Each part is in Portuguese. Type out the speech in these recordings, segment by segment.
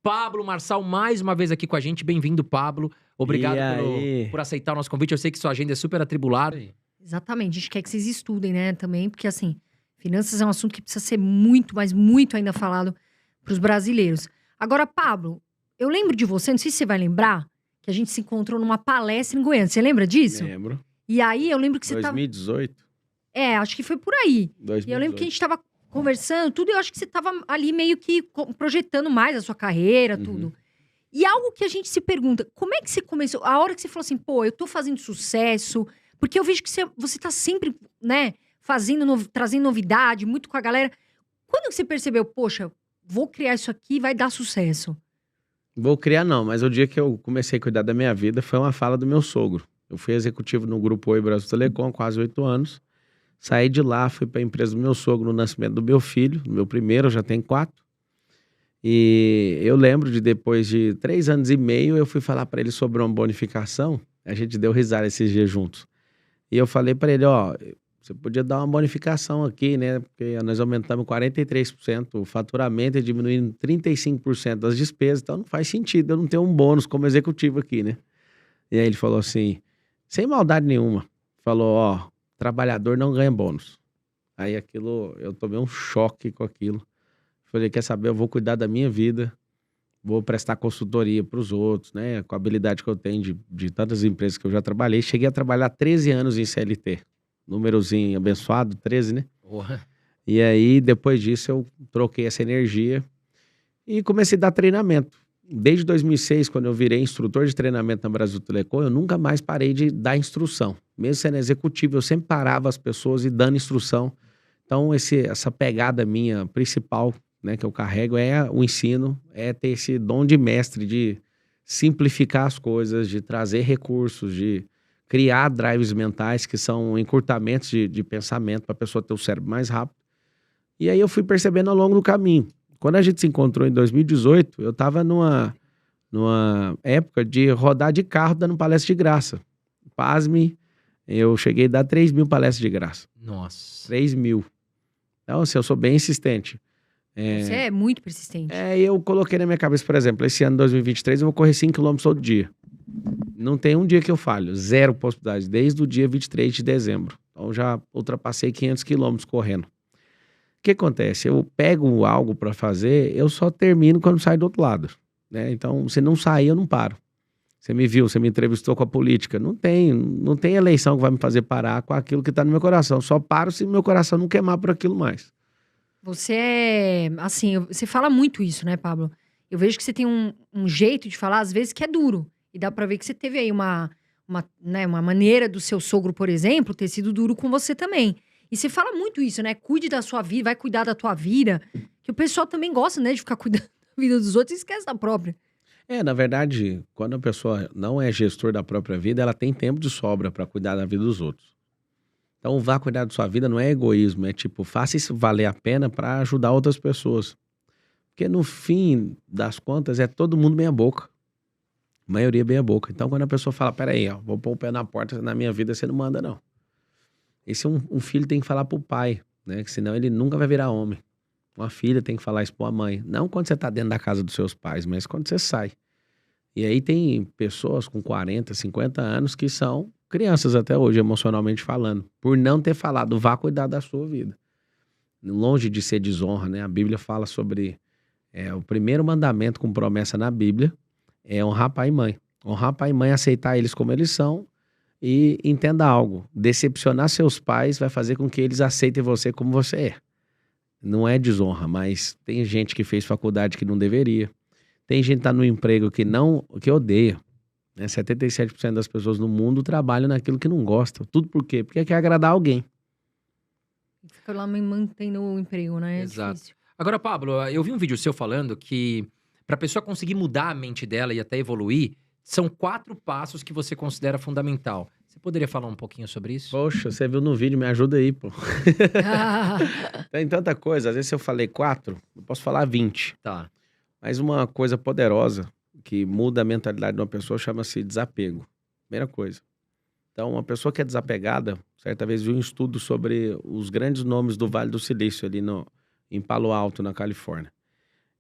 Pablo Marçal mais uma vez aqui com a gente. Bem-vindo, Pablo. Obrigado por aceitar o nosso convite. Eu sei que sua agenda é super atribulada. Exatamente. A gente quer que vocês estudem, né, também. Porque, assim, finanças é um assunto que precisa ser muito, mas muito ainda falado para os brasileiros. Agora, Pablo, eu lembro de você, não sei se você vai lembrar, que a gente se encontrou numa palestra em Goiânia. Você lembra disso? Lembro. E aí, eu lembro que você 2018? acho que foi por aí. 2018. E eu lembro que a gente tava conversando, tudo, e eu acho que você tava ali meio que projetando mais a sua carreira, tudo. E algo que a gente se pergunta, como é que você começou? A hora que você falou assim, pô, eu tô fazendo sucesso, porque eu vejo que você tá sempre, né, trazendo novidade, muito com a galera. Quando você percebeu, poxa, vou criar isso aqui, vai dar sucesso? Vou criar não, mas o dia que eu comecei a cuidar da minha vida foi uma fala do meu sogro. Eu fui executivo no Grupo Oi Brasil Telecom há quase 8 anos. Saí de lá, fui para a empresa do meu sogro no nascimento do meu filho, meu primeiro, eu já tenho 4. E eu lembro de depois de 3 anos e meio, eu fui falar para ele sobre uma bonificação. A gente deu risada esses dias juntos. E eu falei para ele, ó, você podia dar uma bonificação aqui, né? Porque nós aumentamos 43% o faturamento e diminuindo 35% das despesas. Então não faz sentido eu não ter um bônus como executivo aqui, né? E aí ele falou assim, sem maldade nenhuma, falou, ó, trabalhador não ganha bônus. Aí aquilo, eu tomei um choque com aquilo. Falei, quer saber, eu vou cuidar da minha vida, vou prestar consultoria para os outros, né? Com a habilidade que eu tenho de tantas empresas que eu já trabalhei. Cheguei a trabalhar 13 anos em CLT. Númerozinho abençoado, 13, né? Porra. E aí, depois disso, eu troquei essa energia e comecei a dar treinamento. Desde 2006, quando eu virei instrutor de treinamento na Brasil Telecom, eu nunca mais parei de dar instrução. Mesmo sendo executivo, eu sempre parava as pessoas e dando instrução. Então, essa pegada minha principal, né, que eu carrego, é o ensino, é ter esse dom de mestre, de simplificar as coisas, de trazer recursos, de criar drives mentais, que são encurtamentos de pensamento para a pessoa ter o cérebro mais rápido. E aí eu fui percebendo ao longo do caminho. Quando a gente se encontrou em 2018, eu estava numa época de rodar de carro dando palestra de graça. Pasme, eu cheguei a dar 3.000 palestras de graça. Nossa. 3.000. Então, assim, eu sou bem insistente. Você é muito persistente. Eu coloquei na minha cabeça, por exemplo, esse ano 2023 eu vou correr 5 km todo dia. Não tem um dia que eu falho, 0 possibilidade, desde o dia 23 de dezembro. Então já ultrapassei 500 quilômetros correndo. O que acontece? Eu pego algo para fazer, eu só termino quando saio do outro lado, né? Então, se não sair, eu não paro. Você me viu, você me entrevistou com a política. Não tem eleição que vai me fazer parar com aquilo que tá no meu coração. Só paro se meu coração não queimar por aquilo mais. Você é, assim, você fala muito isso, né, Pablo? Eu vejo que você tem um jeito de falar, às vezes, que é duro. E dá pra ver que você teve aí uma maneira do seu sogro, por exemplo, ter sido duro com você também. E você fala muito isso, né? Cuide da sua vida, vai cuidar da tua vida. Que o pessoal também gosta, né, de ficar cuidando da vida dos outros e esquece da própria. Na verdade, quando a pessoa não é gestor da própria vida, ela tem tempo de sobra para cuidar da vida dos outros. Então, vá cuidar da sua vida não é egoísmo, é tipo, faça isso valer a pena para ajudar outras pessoas. Porque no fim das contas, é todo mundo meia boca. A maioria meia boca. Então, quando a pessoa fala, peraí, ó, vou pôr o pé na porta, na minha vida você não manda, não. Esse um filho tem que falar pro pai, né? Que senão ele nunca vai virar homem. Uma filha tem que falar isso pra mãe. Não quando você tá dentro da casa dos seus pais, mas quando você sai. E aí tem pessoas com 40, 50 anos que são crianças até hoje, emocionalmente falando. Por não ter falado, vá cuidar da sua vida. Longe de ser desonra, né? A Bíblia fala sobre o primeiro mandamento com promessa na Bíblia é honrar pai e mãe. Honrar pai e mãe, aceitar eles como eles são e entenda algo. Decepcionar seus pais vai fazer com que eles aceitem você como você é. Não é desonra, mas tem gente que fez faculdade que não deveria. Tem gente que tá no emprego que odeia. Né? 77% das pessoas no mundo trabalham naquilo que não gostam. Tudo por quê? Porque quer agradar alguém. Fica lá me mantendo o emprego, né? Exato. É difícil. Agora, Pablo, eu vi um vídeo seu falando que pra pessoa conseguir mudar a mente dela e até evoluir, são 4 passos que você considera fundamental. Você poderia falar um pouquinho sobre isso? Poxa, você viu no vídeo, me ajuda aí, pô. Tem tanta coisa, às vezes se eu falei 4, eu posso falar 20. Tá. Mas uma coisa poderosa que muda a mentalidade de uma pessoa chama-se desapego. Primeira coisa. Então, uma pessoa que é desapegada, certa vez vi um estudo sobre os grandes nomes do Vale do Silício, ali em Palo Alto, na Califórnia.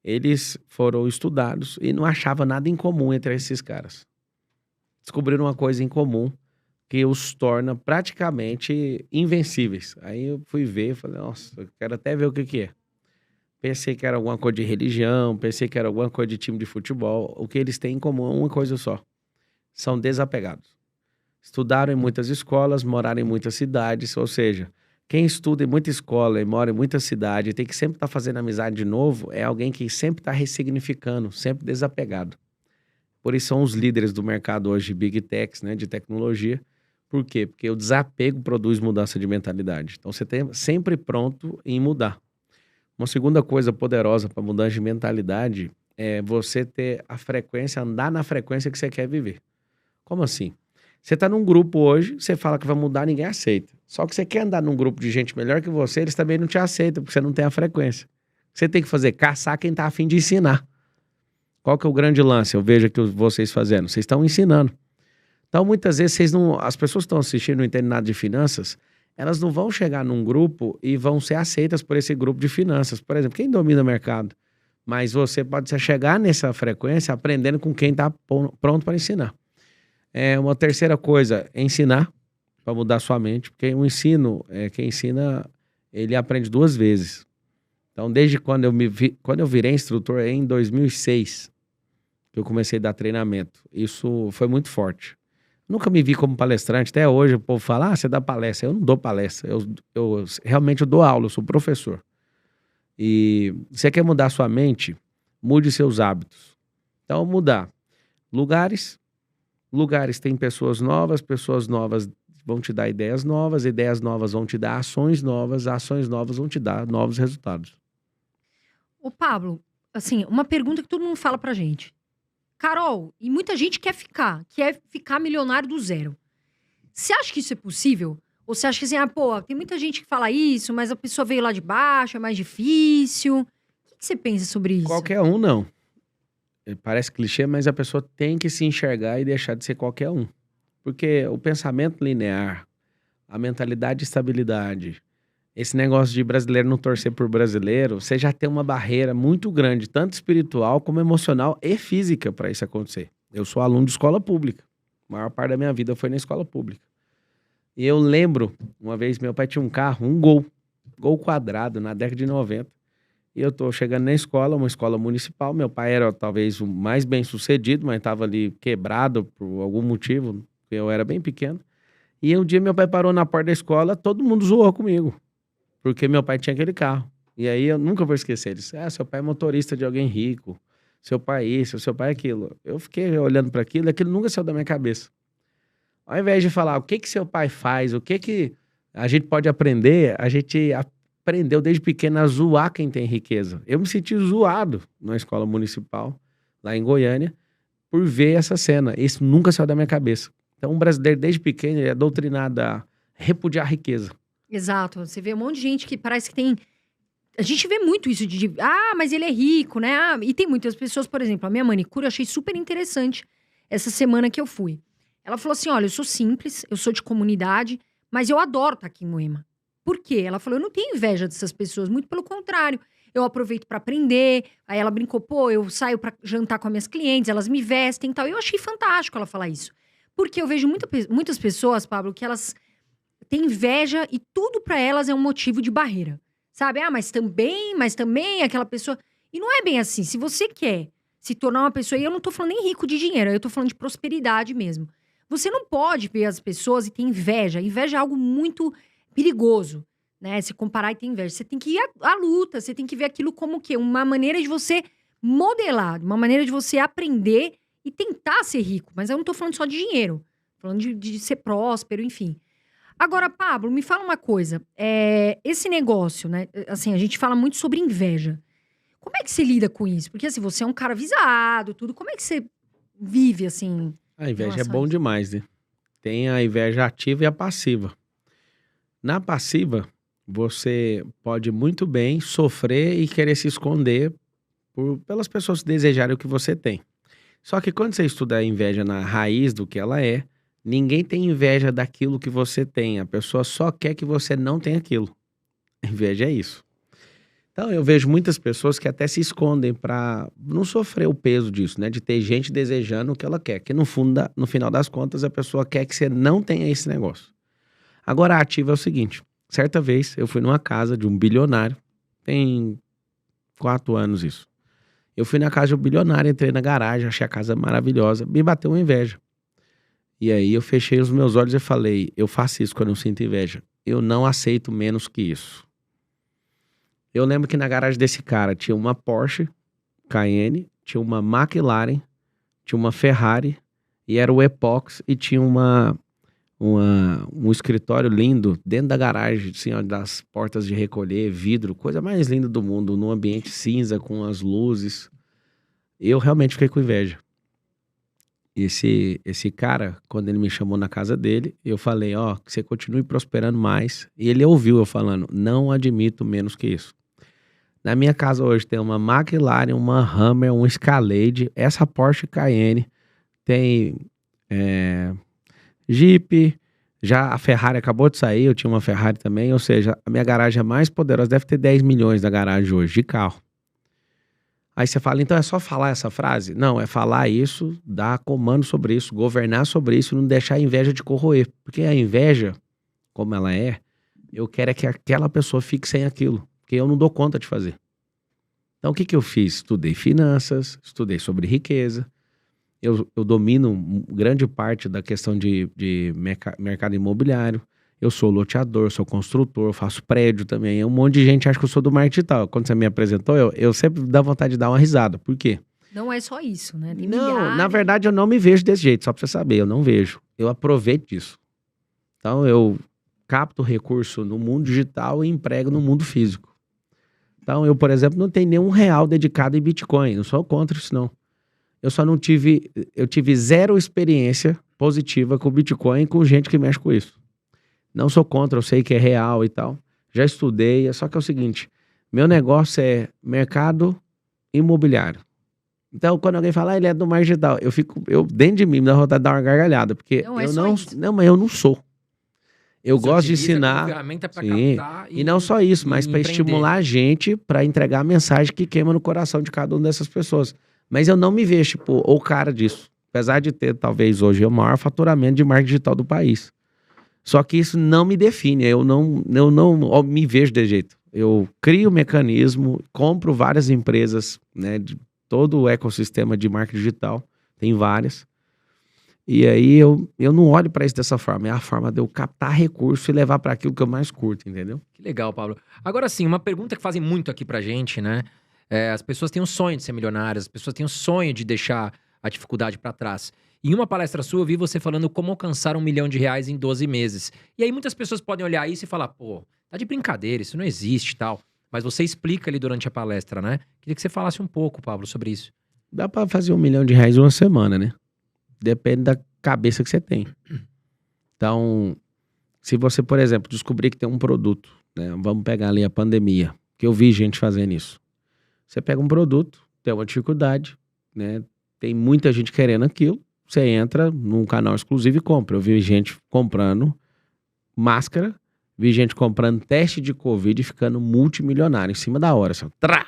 Eles foram estudados e não achavam nada em comum entre esses caras. Descobriram uma coisa em comum que os torna praticamente invencíveis. Aí eu fui ver e falei, nossa, eu quero até ver o que é. Pensei que era alguma coisa de religião, pensei que era alguma coisa de time de futebol. O que eles têm em comum é uma coisa só. São desapegados. Estudaram em muitas escolas, moraram em muitas cidades, ou seja, quem estuda em muita escola e mora em muita cidade e tem que sempre estar fazendo amizade de novo, é alguém que sempre está ressignificando, sempre desapegado. Por isso são os líderes do mercado hoje de Big Techs, né, de tecnologia. Por quê? Porque o desapego produz mudança de mentalidade. Então você tem sempre pronto em mudar. Uma segunda coisa poderosa para mudança de mentalidade é você ter a frequência, andar na frequência que você quer viver. Como assim? Você está num grupo hoje, você fala que vai mudar, ninguém aceita. Só que você quer andar num grupo de gente melhor que você, eles também não te aceitam, porque você não tem a frequência. O que você tem que fazer? Caçar quem está a fim de ensinar. Qual que é o grande lance? Eu vejo aqui vocês fazendo. Vocês estão ensinando. Então, muitas vezes, as pessoas que estão assistindo, não entendem nada de finanças, elas não vão chegar num grupo e vão ser aceitas por esse grupo de finanças. Por exemplo, quem domina o mercado? Mas você pode chegar nessa frequência aprendendo com quem está pronto para ensinar. Uma terceira coisa, ensinar para mudar sua mente, porque o ensino, quem ensina, ele aprende 2 vezes. Então, desde quando eu virei instrutor em 2006, que eu comecei a dar treinamento, isso foi muito forte. Nunca me vi como palestrante, até hoje o povo fala, você dá palestra. Eu não dou palestra, eu realmente dou aula, eu sou professor. E você quer mudar sua mente, mude seus hábitos. Então, mudar lugares têm pessoas novas vão te dar ideias novas vão te dar ações novas vão te dar novos resultados. Ô, Pablo, assim, uma pergunta que todo mundo fala pra gente. Carol, e muita gente quer ficar milionário do zero. Você acha que isso é possível? Ou você acha que assim, tem muita gente que fala isso, mas a pessoa veio lá de baixo, é mais difícil. O que você pensa sobre isso? Qualquer um, não. Parece clichê, mas a pessoa tem que se enxergar e deixar de ser qualquer um. Porque o pensamento linear, a mentalidade de estabilidade, esse negócio de brasileiro não torcer por brasileiro, você já tem uma barreira muito grande, tanto espiritual como emocional e física para isso acontecer. Eu sou aluno de escola pública. A maior parte da minha vida foi na escola pública. E eu lembro, uma vez meu pai tinha um carro, um Gol quadrado, na década de 90. E eu tô chegando na escola, uma escola municipal. Meu pai era talvez o mais bem sucedido, mas estava ali quebrado por algum motivo, porque eu era bem pequeno. E um dia meu pai parou na porta da escola, todo mundo zoou comigo, porque meu pai tinha aquele carro. E aí eu nunca vou esquecer. Ele disse, seu pai é motorista de alguém rico, seu pai isso, seu pai aquilo. Eu fiquei olhando para aquilo, aquilo nunca saiu da minha cabeça. Ao invés de falar o que seu pai faz, o que a gente pode aprender, a gente aprendeu desde pequeno a zoar quem tem riqueza. Eu me senti zoado na escola municipal, lá em Goiânia, por ver essa cena. Isso nunca saiu da minha cabeça. Então, um brasileiro, desde pequeno, ele é doutrinado a repudiar a riqueza. Exato. Você vê um monte de gente que parece que tem... A gente vê muito isso de... mas ele é rico, né? E tem muitas pessoas, por exemplo, a minha manicure, eu achei super interessante essa semana que eu fui. Ela falou assim, olha, eu sou simples, eu sou de comunidade, mas eu adoro estar aqui em Moema. Por quê? Ela falou, eu não tenho inveja dessas pessoas, muito pelo contrário. Eu aproveito para aprender. Aí ela brincou, eu saio para jantar com as minhas clientes, elas me vestem e tal. Eu achei fantástico ela falar isso. Porque eu vejo muitas pessoas, Pablo, que elas têm inveja e tudo para elas é um motivo de barreira. Sabe? Mas também aquela pessoa... E não é bem assim. Se você quer se tornar uma pessoa... E eu não tô falando nem rico de dinheiro, eu tô falando de prosperidade mesmo. Você não pode ver as pessoas e ter inveja. Inveja é algo muito perigoso, né? Se comparar e ter inveja. Você tem que ir à luta, você tem que ver aquilo como o quê? Uma maneira de você modelar, uma maneira de você aprender e tentar ser rico. Mas eu não tô falando só de dinheiro. Tô falando de ser próspero, enfim. Agora, Pablo, me fala uma coisa. Esse negócio, né? Assim, a gente fala muito sobre inveja. Como é que você lida com isso? Porque, assim, você é um cara avisado, tudo. Como é que você vive, assim... A inveja é bom demais, né? Tem a inveja ativa e a passiva. Na passiva, você pode muito bem sofrer e querer se esconder pelas pessoas que desejarem o que você tem. Só que quando você estuda a inveja na raiz do que ela é, ninguém tem inveja daquilo que você tem. A pessoa só quer que você não tenha aquilo. A inveja é isso. Então, eu vejo muitas pessoas que até se escondem para não sofrer o peso disso, né? De ter gente desejando o que ela quer. Que no final das contas, a pessoa quer que você não tenha esse negócio. Agora, a ativa é o seguinte. Certa vez, eu fui numa casa de um bilionário. Tem 4 anos isso. Eu fui na casa de um bilionário, entrei na garagem, achei a casa maravilhosa. Me bateu uma inveja. E aí, eu fechei os meus olhos e falei, eu faço isso quando eu sinto inveja. Eu não aceito menos que isso. Eu lembro que na garagem desse cara tinha uma Porsche Cayenne, tinha uma McLaren, tinha uma Ferrari, e era o Epox, e tinha um escritório lindo dentro da garagem, assim, ó, das portas de recolher, vidro, coisa mais linda do mundo, num ambiente cinza, com as luzes. Eu realmente fiquei com inveja. Esse cara, quando ele me chamou na casa dele, eu falei, ó, que você continue prosperando mais. E ele ouviu eu falando, não admito menos que isso. Na minha casa hoje tem uma McLaren, uma Hummer, um Escalade, essa Porsche Cayenne, tem Jeep, já a Ferrari acabou de sair, eu tinha uma Ferrari também, ou seja, a minha garagem é mais poderosa, deve ter 10 milhões na garagem hoje, de carro. Aí você fala, então é só falar essa frase? Não, é falar isso, dar comando sobre isso, governar sobre isso, não deixar a inveja de corroer. Porque a inveja, como ela é, eu quero é que aquela pessoa fique sem aquilo. Porque eu não dou conta de fazer. Então, o que eu fiz? Estudei finanças, estudei sobre riqueza. Eu domino grande parte da questão de mercado imobiliário. Eu sou loteador, sou construtor, faço prédio também. Um monte de gente acha que eu sou do marketing digital. Quando você me apresentou, eu sempre dá vontade de dar uma risada. Por quê? Não é só isso, né? Tem Não, milhares. na verdade eu não me vejo desse jeito, só pra você saber, eu não vejo. Eu aproveito disso. Então, eu capto recurso no mundo digital e emprego no mundo físico. Então, eu, por exemplo, não tenho nenhum real dedicado em Bitcoin. Não sou contra isso, não. Eu tive zero experiência positiva com Bitcoin e com gente que mexe com isso. Não sou contra, eu sei que é real e tal. Já estudei, só que é o seguinte, meu negócio é mercado imobiliário. Então, quando alguém fala, ele é do marketing digital, eu dentro de mim me dá vontade de dar uma gargalhada, porque mas eu não sou. Eu gosto de ensinar. Ferramenta pra sim, captar e não só isso, mas para estimular a gente para entregar a mensagem que queima no coração de cada uma dessas pessoas. Mas eu não me vejo, tipo, o cara disso. Apesar de ter, talvez, hoje, o maior faturamento de marketing digital do país. Só que isso não me define. Eu não me vejo desse jeito. Eu crio mecanismo, compro várias empresas, né, de todo o ecossistema de marketing digital. Tem várias. E aí eu não olho para isso dessa forma. É a forma de eu captar recurso e levar para aquilo que eu mais curto, entendeu? Que legal, Pablo. Agora sim, uma pergunta que fazem muito aqui pra gente, né? As pessoas têm um sonho de ser milionárias, as pessoas têm um sonho de deixar a dificuldade pra trás. Em uma palestra sua, eu vi você falando como alcançar R$1 milhão em 12 meses. E aí muitas pessoas podem olhar isso e falar, pô, tá de brincadeira, isso não existe e tal. Mas você explica ali durante a palestra, né? Queria que você falasse um pouco, Pablo, sobre isso. Dá para fazer R$1 milhão em uma semana, né? Depende da cabeça que você tem. Então, se você, por exemplo, descobrir que tem um produto, né? Vamos pegar ali a pandemia, que eu vi gente fazendo isso. Você pega um produto, tem uma dificuldade, né? Tem muita gente querendo aquilo, você entra num canal exclusivo e compra. Eu vi gente comprando máscara, vi gente comprando teste de Covid e ficando multimilionário em cima da hora. Assim, trá!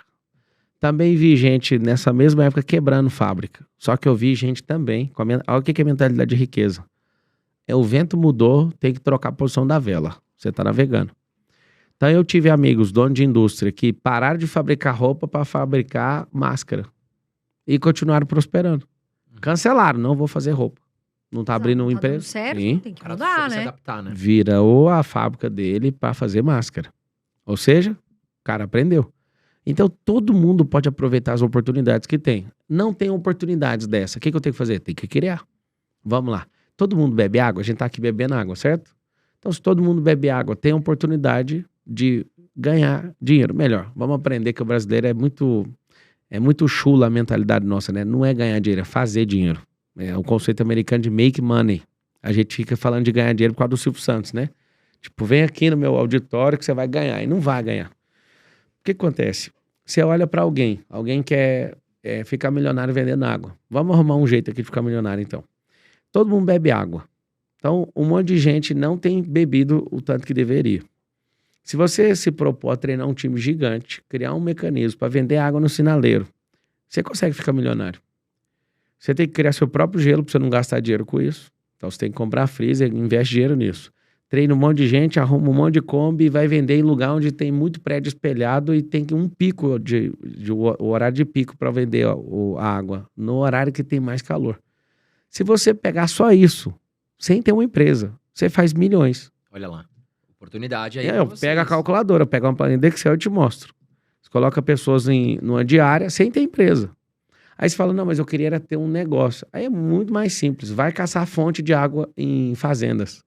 Também vi gente nessa mesma época quebrando fábrica. Só que eu vi gente também, olha o que é mentalidade de riqueza. O vento mudou, tem que trocar a posição da vela. Você tá navegando. Então eu tive amigos, donos de indústria, que pararam de fabricar roupa para fabricar máscara. E continuaram prosperando. Cancelaram, não vou fazer roupa. Não tá abrindo um emprego. Certo, sim. tem que mudar, se né? adaptar, né? Virou a fábrica dele para fazer máscara. Ou seja, o cara aprendeu. Então, todo mundo pode aproveitar as oportunidades que tem. Não tem oportunidades dessa. O que eu tenho que fazer? Tem que criar. Vamos lá. Todo mundo bebe água? A gente tá aqui bebendo água, certo? Então, se todo mundo bebe água, tem a oportunidade de ganhar dinheiro. Melhor, vamos aprender que o brasileiro é muito chula a mentalidade nossa, né? Não é ganhar dinheiro, é fazer dinheiro. É o conceito americano de make money. A gente fica falando de ganhar dinheiro por causa do Silvio Santos, né? Tipo, vem aqui no meu auditório que você vai ganhar. E não vai ganhar. O que acontece? Você olha para alguém quer ficar milionário vendendo água. Vamos arrumar um jeito aqui de ficar milionário, então. Todo mundo bebe água. Então, um monte de gente não tem bebido o tanto que deveria. Se você se propor a treinar um time gigante, criar um mecanismo para vender água no sinaleiro, você consegue ficar milionário. Você tem que criar seu próprio gelo para você não gastar dinheiro com isso. Então você tem que comprar freezer, investe dinheiro nisso. Treina um monte de gente, arruma um monte de Kombi e vai vender em lugar onde tem muito prédio espelhado e tem um pico, o horário de pico para vender a água, no horário que tem mais calor. Se você pegar só isso, sem ter uma empresa, você faz milhões. Olha lá. Oportunidade aí. Eu pego a calculadora, eu pego uma planilha de Excel e te mostro. Você coloca pessoas numa diária sem ter empresa. Aí você fala, não, mas eu queria ter um negócio. Aí é muito mais simples. Vai caçar fonte de água em fazendas.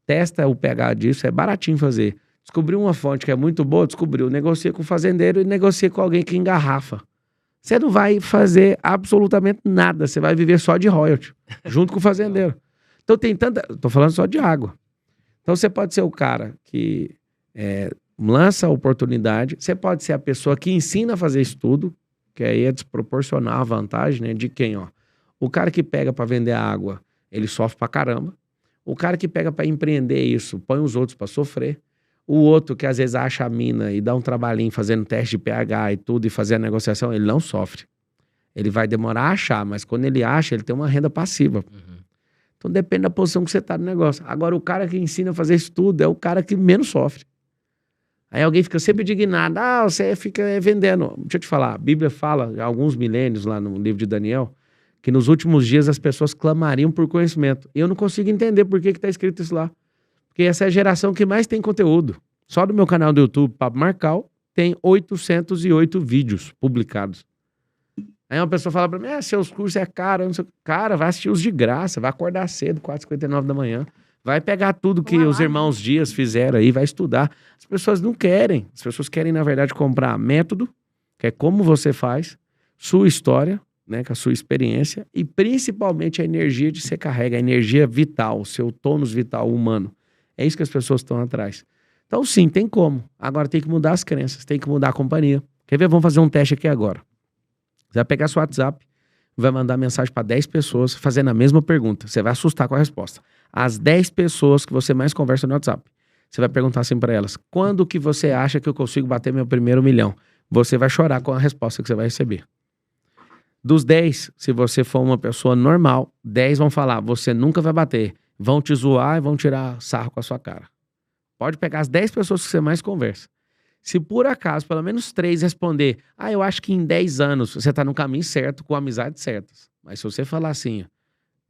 Testa o pH disso, é baratinho fazer. Descobriu uma fonte que é muito boa, descobriu. Negocia com o fazendeiro e negocia com alguém que engarrafa. Você não vai fazer absolutamente nada. Você vai viver só de royalty, junto com o fazendeiro. Então tem tanta... Tô falando só de água. Então você pode ser o cara que lança a oportunidade. Você pode ser a pessoa que ensina a fazer estudo, que aí é desproporcionar a vantagem, né? De quem, ó? O cara que pega para vender água, ele sofre pra caramba. O cara que pega para empreender isso, põe os outros para sofrer. O outro que às vezes acha a mina e dá um trabalhinho fazendo teste de pH e tudo e fazer a negociação, ele não sofre. Ele vai demorar a achar, mas quando ele acha, ele tem uma renda passiva. Uhum. Então depende da posição que você tá no negócio. Agora o cara que ensina a fazer isso tudo é o cara que menos sofre. Aí alguém fica sempre indignado. Ah, você fica vendendo. Deixa eu te falar, a Bíblia fala, há alguns milênios lá no livro de Daniel, que nos últimos dias as pessoas clamariam por conhecimento. E eu não consigo entender por que está escrito isso lá. Porque essa é a geração que mais tem conteúdo. Só do meu canal do YouTube, Papo Marcal, tem 808 vídeos publicados. Aí uma pessoa fala pra mim, seus cursos é caro. Não sei... Cara, vai assistir os de graça, vai acordar cedo, 4h59 da manhã. Vai pegar tudo que os irmãos Dias fizeram aí, vai estudar. As pessoas não querem. As pessoas querem, na verdade, comprar método, que é como você faz, sua história, né, com a sua experiência, e principalmente a energia que você carrega, a energia vital, o seu tônus vital humano. É isso que as pessoas estão atrás. Então, sim, tem como. Agora tem que mudar as crenças, tem que mudar a companhia. Quer ver? Vamos fazer um teste aqui agora. Você vai pegar seu WhatsApp, vai mandar mensagem para 10 pessoas fazendo a mesma pergunta. Você vai assustar com a resposta. As 10 pessoas que você mais conversa no WhatsApp. Você vai perguntar assim para elas: quando que você acha que eu consigo bater meu primeiro 1 milhão? Você vai chorar com a resposta que você vai receber. Dos 10, se você for uma pessoa normal, 10 vão falar: você nunca vai bater. Vão te zoar e vão tirar sarro com a sua cara. Pode pegar as 10 pessoas que você mais conversa. Se por acaso, pelo menos 3 responder: eu acho que em 10 anos você tá no caminho certo, com amizades certas. Mas se você falar assim,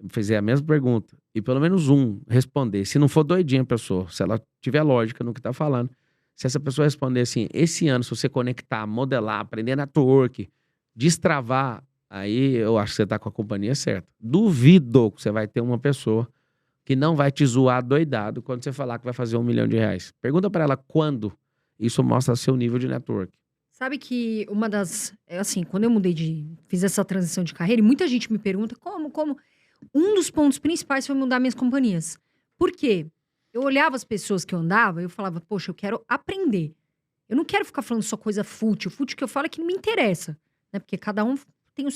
fizer a mesma pergunta, e pelo menos um responder, se não for doidinha a pessoa, se ela tiver lógica no que tá falando, se essa pessoa responder assim: esse ano, se você conectar, modelar, aprender network, destravar, aí eu acho que você tá com a companhia certa. Duvido que você vai ter uma pessoa que não vai te zoar doidado quando você falar que vai fazer R$1 milhão. Pergunta pra ela quando. Isso mostra seu nível de network. Sabe que uma das... Assim, quando eu fiz essa transição de carreira, e muita gente me pergunta como... Um dos pontos principais foi mudar minhas companhias. Por quê? Eu olhava as pessoas que eu andava e eu falava, poxa, eu quero aprender. Eu não quero ficar falando só coisa fútil. Fútil que eu falo é que não me interessa. Né? Porque cada um tem o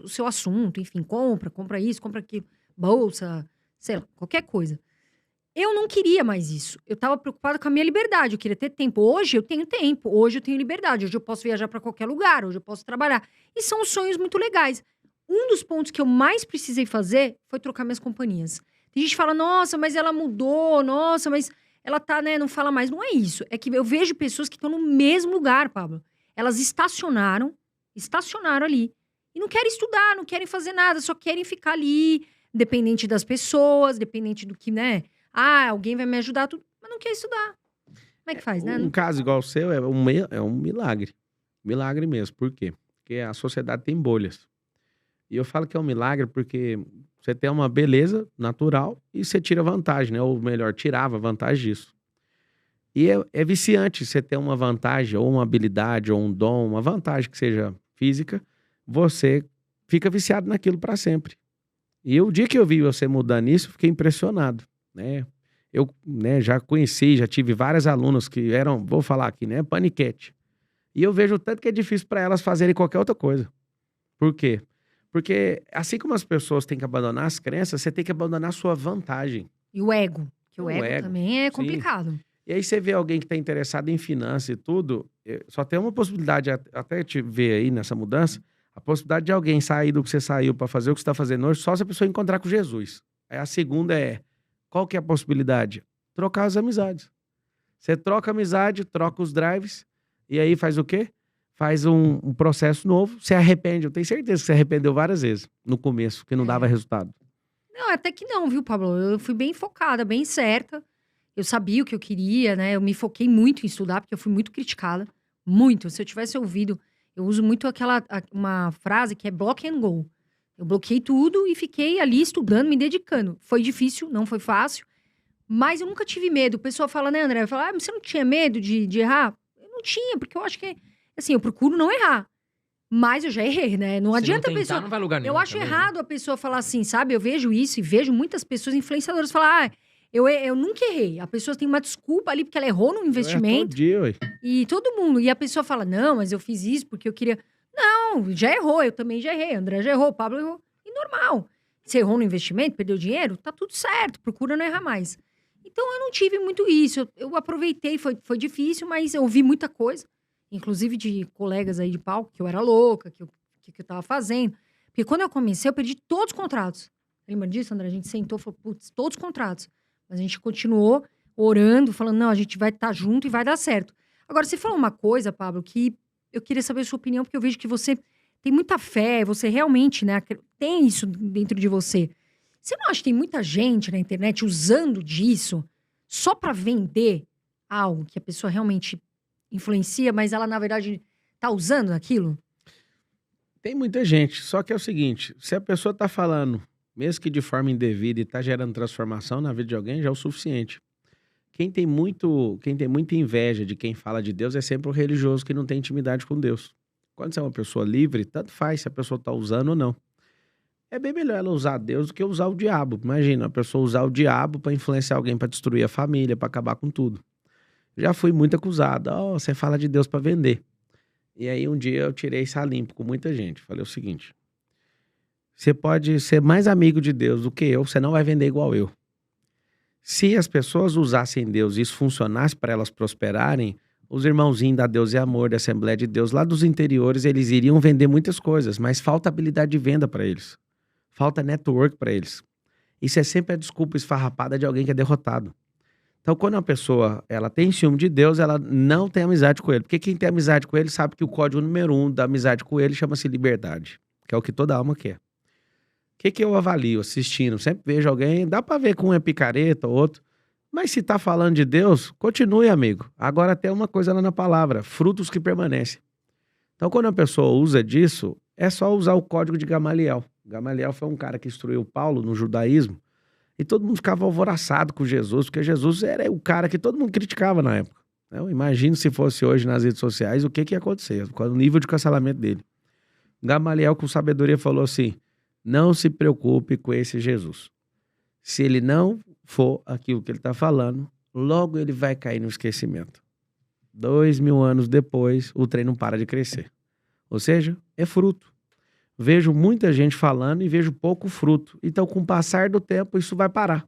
seu assunto. Enfim, compra isso, compra aquilo. Bolsa, sei lá, qualquer coisa. Eu não queria mais isso. Eu tava preocupada com a minha liberdade. Eu queria ter tempo. Hoje eu tenho tempo. Hoje eu tenho liberdade. Hoje eu posso viajar para qualquer lugar. Hoje eu posso trabalhar. E são sonhos muito legais. Um dos pontos que eu mais precisei fazer foi trocar minhas companhias. Tem gente que fala, nossa, mas ela mudou. Nossa, mas ela tá, né, não fala mais. Não é isso. É que eu vejo pessoas que estão no mesmo lugar, Pablo. Elas estacionaram ali. E não querem estudar, não querem fazer nada. Só querem ficar ali, dependente das pessoas, dependente do que, né... alguém vai me ajudar, tudo, mas não quer estudar. Como é que faz, né? Um caso igual o seu é um milagre. Milagre mesmo. Por quê? Porque a sociedade tem bolhas. E eu falo que é um milagre porque você tem uma beleza natural e você tira vantagem, né? Ou melhor, tirava vantagem disso. E é viciante você ter uma vantagem, ou uma habilidade, ou um dom, uma vantagem que seja física, você fica viciado naquilo para sempre. E o dia que eu vi você mudando isso, eu fiquei impressionado. Né? Eu, né, já conheci, já tive várias alunas que eram, vou falar aqui, né, paniquete. E eu vejo o tanto que é difícil para elas fazerem qualquer outra coisa. Por quê? Porque assim como as pessoas têm que abandonar as crenças, você tem que abandonar a sua vantagem. E o ego, que o ego também é complicado. E aí você vê alguém que está interessado em finanças e tudo, só tem uma possibilidade, até te ver aí nessa mudança, a possibilidade de alguém sair do que você saiu para fazer o que você está fazendo hoje, só se a pessoa encontrar com Jesus. Aí a segunda qual que é a possibilidade? Trocar as amizades. Você troca a amizade, troca os drives, e aí faz o quê? Faz um processo novo, se arrepende. Eu tenho certeza que se arrependeu várias vezes no começo, que não dava resultado. Não, até que não, viu, Pablo? Eu fui bem focada, bem certa. Eu sabia o que eu queria, né? Eu me foquei muito em estudar, porque eu fui muito criticada. Muito. Se eu tivesse ouvido, eu uso muito uma frase que é block and go. Eu bloqueei tudo e fiquei ali estudando, me dedicando. Foi difícil, não foi fácil. Mas eu nunca tive medo. O pessoal fala, né, André? Fala, mas você não tinha medo de errar? Eu não tinha, porque eu acho que, assim, eu procuro não errar. Mas eu já errei, né? Não adianta a pessoa... não vai a lugar nenhum Eu acho também, errado a pessoa falar assim, sabe? Eu vejo isso e vejo muitas pessoas influenciadoras falar, eu nunca errei. A pessoa tem uma desculpa ali porque ela errou no investimento. Todo dia, ué. E todo mundo. E a pessoa fala, não, mas eu fiz isso porque eu queria... Não, já errou. Eu também já errei. André já errou, o Pablo errou. E normal. Você errou no investimento, perdeu dinheiro, tá tudo certo. Procura não errar mais. Então, eu não tive muito isso. Eu aproveitei, foi difícil, mas eu ouvi muita coisa. Inclusive de colegas aí de palco, que eu era louca, que eu tava fazendo. Porque quando eu comecei, eu perdi todos os contratos. Lembra disso, André? A gente sentou e falou, putz, todos os contratos. Mas a gente continuou orando, falando, não, a gente vai estar junto e vai dar certo. Agora, você falou uma coisa, Pablo, que eu queria saber a sua opinião, porque eu vejo que você tem muita fé, você realmente, né, tem isso dentro de você. Você não acha que tem muita gente na internet usando disso só para vender algo que a pessoa realmente influencia, mas ela, na verdade, tá usando aquilo? Tem muita gente, só que é o seguinte, se a pessoa tá falando, mesmo que de forma indevida e tá gerando transformação na vida de alguém, já é o suficiente. Quem tem muita inveja de quem fala de Deus é sempre o religioso que não tem intimidade com Deus. Quando você é uma pessoa livre, tanto faz se a pessoa tá usando ou não. É bem melhor ela usar Deus do que usar o diabo. Imagina, a pessoa usar o diabo para influenciar alguém, para destruir a família, para acabar com tudo. Já fui muito acusado. Você fala de Deus para vender. E aí um dia eu tirei isso a limpo com muita gente. Falei o seguinte, você pode ser mais amigo de Deus do que eu, você não vai vender igual eu. Se as pessoas usassem Deus e isso funcionasse para elas prosperarem, os irmãozinhos da Deus e Amor, da Assembleia de Deus, lá dos interiores, eles iriam vender muitas coisas, mas falta habilidade de venda para eles. Falta network para eles. Isso é sempre a desculpa esfarrapada de alguém que é derrotado. Então, quando uma pessoa ela tem ciúme de Deus, ela não tem amizade com ele. Porque quem tem amizade com ele sabe que o código número 1 da amizade com ele chama-se liberdade, que é o que toda alma quer. O que eu avalio assistindo? Sempre vejo alguém, dá pra ver que um é picareta, outro. Mas se tá falando de Deus, continue, amigo. Agora tem uma coisa lá na palavra, frutos que permanecem. Então, quando a pessoa usa disso, é só usar o código de Gamaliel. Gamaliel foi um cara que instruiu Paulo no judaísmo, e todo mundo ficava alvoroçado com Jesus, porque Jesus era o cara que todo mundo criticava na época. Eu imagino se fosse hoje nas redes sociais, o que ia acontecer, qual o nível de cancelamento dele. Gamaliel, com sabedoria, falou assim, não se preocupe com esse Jesus. Se ele não for aquilo que ele está falando, logo ele vai cair no esquecimento. 2000 anos depois, o trem não para de crescer. Ou seja, é fruto. Vejo muita gente falando e vejo pouco fruto. Então, com o passar do tempo, isso vai parar.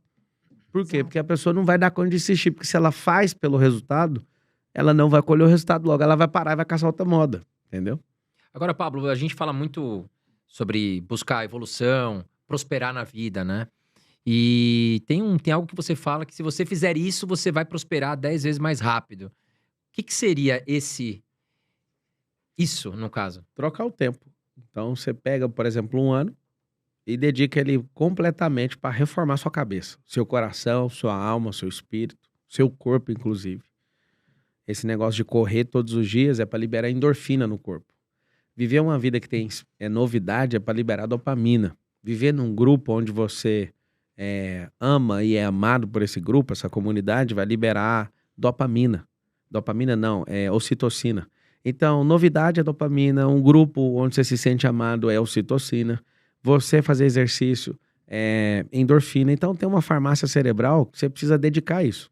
Por quê? Porque a pessoa não vai dar conta de insistir. Porque se ela faz pelo resultado, ela não vai colher o resultado logo. Ela vai parar e vai caçar outra moda. Entendeu? Agora, Pablo, a gente fala muito sobre buscar evolução, prosperar na vida, né? E tem algo que você fala que se você fizer isso, você vai prosperar 10 vezes mais rápido. O que seria isso, no caso? Trocar o tempo. Então, você pega, por exemplo, um ano e dedica ele completamente para reformar sua cabeça. Seu coração, sua alma, seu espírito, seu corpo, inclusive. Esse negócio de correr todos os dias é para liberar endorfina no corpo. Viver uma vida que tem novidade é para liberar dopamina. Viver num grupo onde você ama e é amado por esse grupo, essa comunidade, vai liberar dopamina. Dopamina não, é ocitocina. Então, novidade é dopamina, um grupo onde você se sente amado é ocitocina, você fazer exercício é endorfina. Então, tem uma farmácia cerebral que você precisa dedicar isso.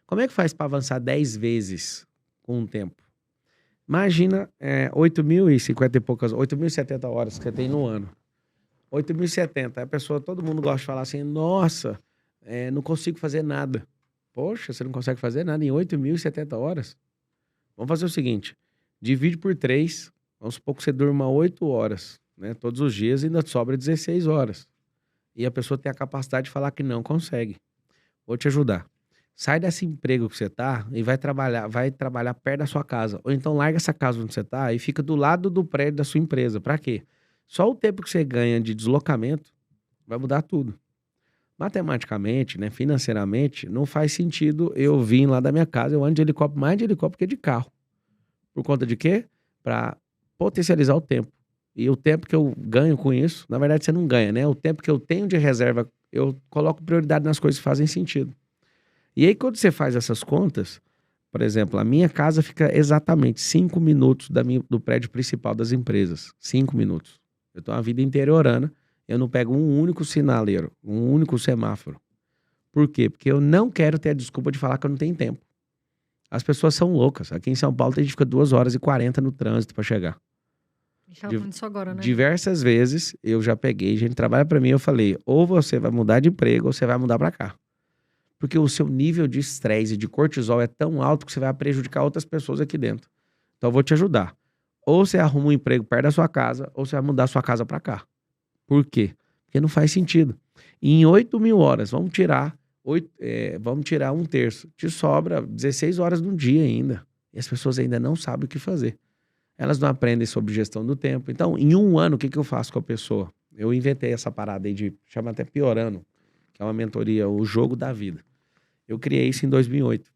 Como é que faz para avançar 10 vezes com o tempo? Imagina 8.050 e poucas, 8.070 horas que você tem no ano. 8.070, a pessoa, todo mundo gosta de falar assim, nossa, não consigo fazer nada. Poxa, você não consegue fazer nada em 8.070 horas? Vamos fazer o seguinte, divide por 3, vamos supor que você durma 8 horas, né? Todos os dias e ainda sobra 16 horas. E a pessoa tem a capacidade de falar que não consegue. Vou te ajudar. Sai desse emprego que você tá e vai trabalhar perto da sua casa. Ou então larga essa casa onde você tá e fica do lado do prédio da sua empresa. Pra quê? Só o tempo que você ganha de deslocamento vai mudar tudo. Matematicamente, né, financeiramente, não faz sentido eu vir lá da minha casa, eu ando de helicóptero, mais de helicóptero que de carro. Por conta de quê? Pra potencializar o tempo. E o tempo que eu ganho com isso, na verdade você não ganha, né? O tempo que eu tenho de reserva, eu coloco prioridade nas coisas que fazem sentido. E aí quando você faz essas contas, por exemplo, a minha casa fica exatamente 5 minutos do prédio principal das empresas. 5 minutos. Eu tenho uma vida interiorana, eu não pego um único sinaleiro, um único semáforo. Por quê? Porque eu não quero ter a desculpa de falar que eu não tenho tempo. As pessoas são loucas. Aqui em São Paulo a gente fica 2h40 no trânsito para chegar. A gente tava falando disso agora, né? Diversas vezes eu já peguei, gente trabalha para mim, eu falei, ou você vai mudar de emprego ou você vai mudar para cá. Porque o seu nível de estresse e de cortisol é tão alto que você vai prejudicar outras pessoas aqui dentro. Então eu vou te ajudar. Ou você arruma um emprego perto da sua casa, ou você vai mudar a sua casa para cá. Por quê? Porque não faz sentido. E em 8.000 horas, vamos tirar um terço. Te sobra 16 horas no dia ainda. E as pessoas ainda não sabem o que fazer. Elas não aprendem sobre gestão do tempo. Então, em um ano, o que eu faço com a pessoa? Eu inventei essa parada aí chama até Piorando, que é uma mentoria, o jogo da vida. Eu criei isso em 2008.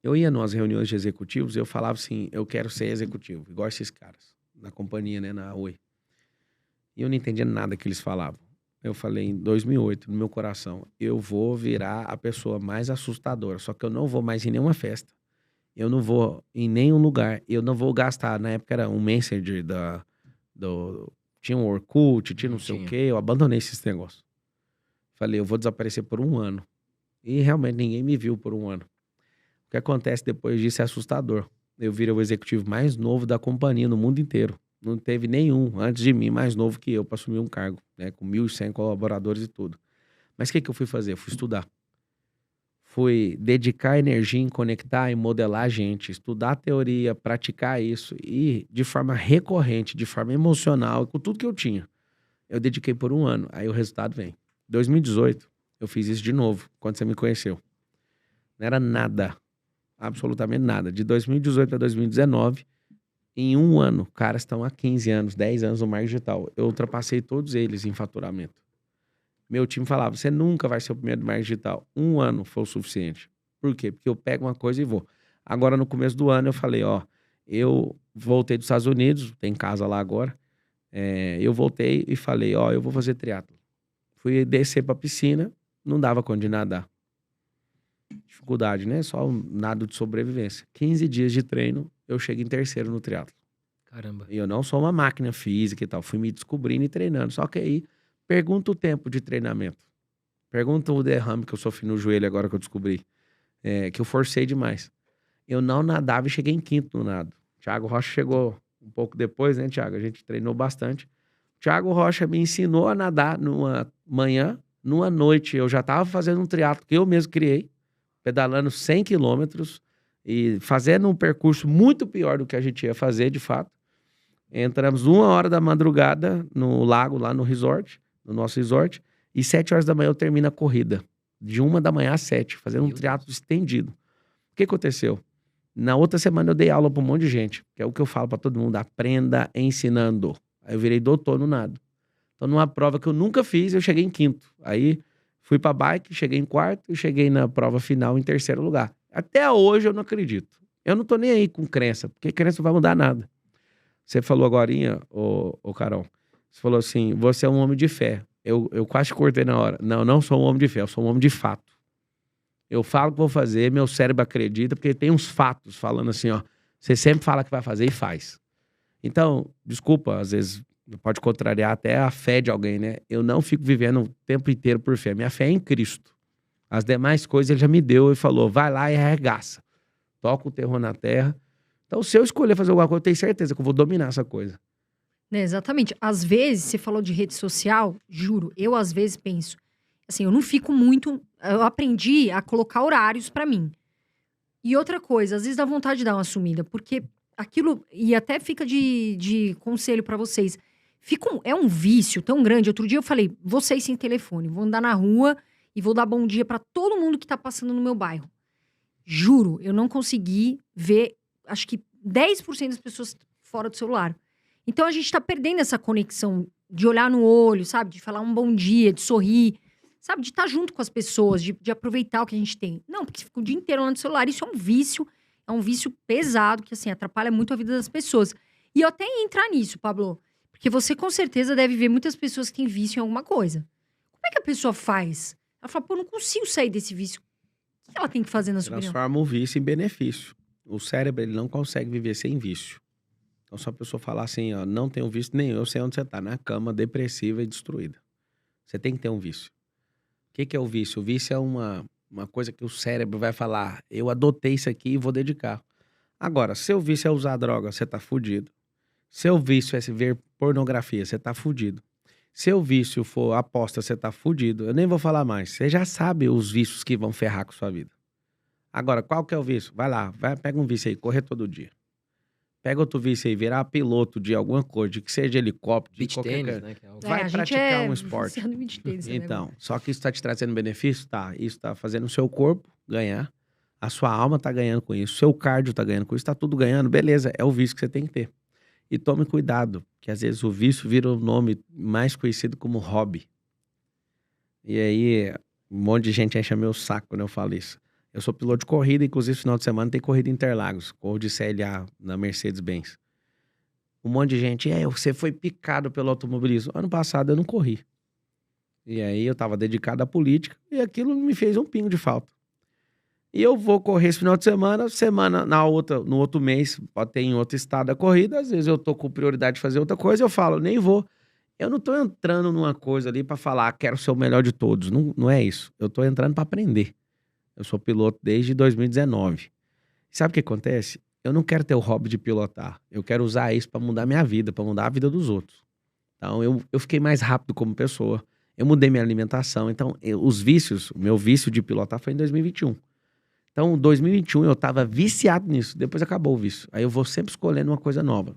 Eu ia nas reuniões de executivos e eu falava assim, eu quero ser executivo, igual esses caras, na companhia, né, na Oi. E eu não entendia nada que eles falavam. Eu falei em 2008, no meu coração, eu vou virar a pessoa mais assustadora, só que eu não vou mais em nenhuma festa. Eu não vou em nenhum lugar, eu não vou gastar, na época era um Messenger tinha um Orkut, tinha não sei o quê, eu abandonei esses negócios. Falei, eu vou desaparecer por 1 ano. E realmente ninguém me viu por 1 ano. O que acontece depois disso é assustador. Eu virei o executivo mais novo da companhia no mundo inteiro. Não teve nenhum antes de mim mais novo que eu para assumir um cargo, né? Com 1.100 colaboradores e tudo. Mas o que eu fui fazer? Eu fui estudar. Fui dedicar energia em conectar e modelar a gente, estudar a teoria, praticar isso e de forma recorrente, de forma emocional, com tudo que eu tinha. Eu dediquei por 1 ano, aí o resultado vem. 2018, eu fiz isso de novo, quando você me conheceu. Não era nada, absolutamente nada. De 2018 a 2019, em 1 ano, caras estão há 15 anos, 10 anos no marketing digital. Eu ultrapassei todos eles em faturamento. Meu time falava, você nunca vai ser o primeiro do marketing digital. 1 ano foi o suficiente. Por quê? Porque eu pego uma coisa e vou. Agora, no começo do ano, eu falei, eu voltei dos Estados Unidos, tem casa lá agora. Eu voltei e falei, eu vou fazer triatlo. Fui descer pra piscina, não dava conta de nadar. Dificuldade, né? Só um nado de sobrevivência. 15 dias de treino, eu chego em 3º no triatlo. Caramba. E eu não sou uma máquina física e tal. Fui me descobrindo e treinando. Só que aí, pergunta o tempo de treinamento. Pergunta o derrame que eu sofri no joelho agora que eu descobri. Que eu forcei demais. Eu não nadava e cheguei em 5º no nado. Thiago Rocha chegou um pouco depois, né, Thiago? A gente treinou bastante. Thiago Rocha me ensinou a nadar numa manhã, numa noite. Eu já estava fazendo um triatlo que eu mesmo criei, pedalando 100 quilômetros e fazendo um percurso muito pior do que a gente ia fazer, de fato. Entramos 1h da madrugada no lago, lá no resort, no nosso resort, e 7h da manhã eu termino a corrida. De 1 da manhã às 7, fazendo um triatlo estendido. O que aconteceu? Na outra semana eu dei aula para um monte de gente, que é o que eu falo para todo mundo, aprenda ensinando. Aí eu virei doutor no nado. Então, numa prova que eu nunca fiz, eu cheguei em 5º. Aí, fui pra bike, cheguei em 4º e cheguei na prova final em 3º lugar. Até hoje eu não acredito. Eu não tô nem aí com crença, porque crença não vai mudar nada. Você falou agorinha, ô Carol, você falou assim, você é um homem de fé. Eu quase cortei na hora. Não, não sou um homem de fé, eu sou um homem de fato. Eu falo o que vou fazer, meu cérebro acredita, porque tem uns fatos falando assim, você sempre fala que vai fazer e faz. Então, desculpa, às vezes pode contrariar até a fé de alguém, né? Eu não fico vivendo o tempo inteiro por fé. Minha fé é em Cristo. As demais coisas ele já me deu e falou, vai lá e arregaça. Toca o terror na terra. Então, se eu escolher fazer alguma coisa, eu tenho certeza que eu vou dominar essa coisa. Exatamente. Às vezes, você falou de rede social, juro, eu às vezes penso, Assim, eu não fico muito... Eu aprendi a colocar horários pra mim. E outra coisa, às vezes dá vontade de dar uma sumida, porque aquilo... E até fica de conselho pra vocês. É um vício tão grande. Outro dia eu falei, vocês sem telefone, vou andar na rua e vou dar bom dia pra todo mundo que tá passando no meu bairro. Juro, eu não consegui ver, acho que 10% das pessoas fora do celular. Então a gente tá perdendo essa conexão de olhar no olho, sabe? De falar um bom dia, de sorrir, sabe? De estar junto com as pessoas, de aproveitar o que a gente tem. Não, porque você fica o dia inteiro lá no celular. Isso é um vício pesado, que assim, atrapalha muito a vida das pessoas. E eu até ia entrar nisso, Pablo, porque você com certeza deve ver muitas pessoas que têm vício em alguma coisa. Como é que a pessoa faz? Ela fala, pô, eu não consigo sair desse vício. O que ela tem que fazer na sua opinião? Transforma o vício em benefício. O cérebro, ele não consegue viver sem vício. Então, se a pessoa falar assim, ó, não tem um vício nenhum, eu sei onde você tá, na cama, depressiva e destruída. Você tem que ter um vício. O que é o vício? O vício é uma coisa que o cérebro vai falar, eu adotei isso aqui e vou dedicar. Agora, seu vício é usar droga, você tá fudido. Seu vício é se ver pornografia, você tá fudido. Seu vício for aposta, você tá fudido. Eu nem vou falar mais. Você já sabe os vícios que vão ferrar com sua vida. Agora, qual que é o vício? Vai lá, pega um vício aí, correr todo dia. Pega outro vício aí, virar piloto de alguma coisa, de que seja de helicóptero, de Beach qualquer tênis, coisa. né? Que é o... Vai praticar um esporte. viciado em beach tênis, né, Então, agora? só que isso tá te trazendo benefício? Tá. Isso tá fazendo o seu corpo ganhar. A sua alma tá ganhando com isso. O seu cardio tá ganhando com isso. Tá tudo ganhando. Beleza, é o vício que você tem que ter. E tome cuidado, que às vezes o vício vira o nome mais conhecido como hobby. E aí, um monte de gente enche meu saco quando eu falo isso. Eu sou piloto de corrida, inclusive no final de semana tem corrida em Interlagos. Corro de CLA na Mercedes-Benz. Um monte de gente, você foi picado pelo automobilismo. Ano passado eu não corri. E aí eu tava dedicado à política e aquilo me fez um pingo de falta. E eu vou correr esse final de semana no outro mês, pode ter em outro estado a corrida, às vezes eu tô com prioridade de fazer outra coisa, eu falo, nem vou. Eu não tô entrando numa coisa ali pra falar, quero ser o melhor de todos. Não, não é isso. Eu tô entrando pra aprender. Eu sou piloto desde 2019. Sabe o que acontece? Eu não quero ter o hobby de pilotar. Eu quero usar isso pra mudar minha vida, pra mudar a vida dos outros. Então, eu fiquei mais rápido como pessoa. Eu mudei minha alimentação. Então, os vícios, o meu vício de pilotar foi em 2021. Então, em 2021 eu tava viciado nisso. Depois acabou o vício. Aí eu vou sempre escolhendo uma coisa nova.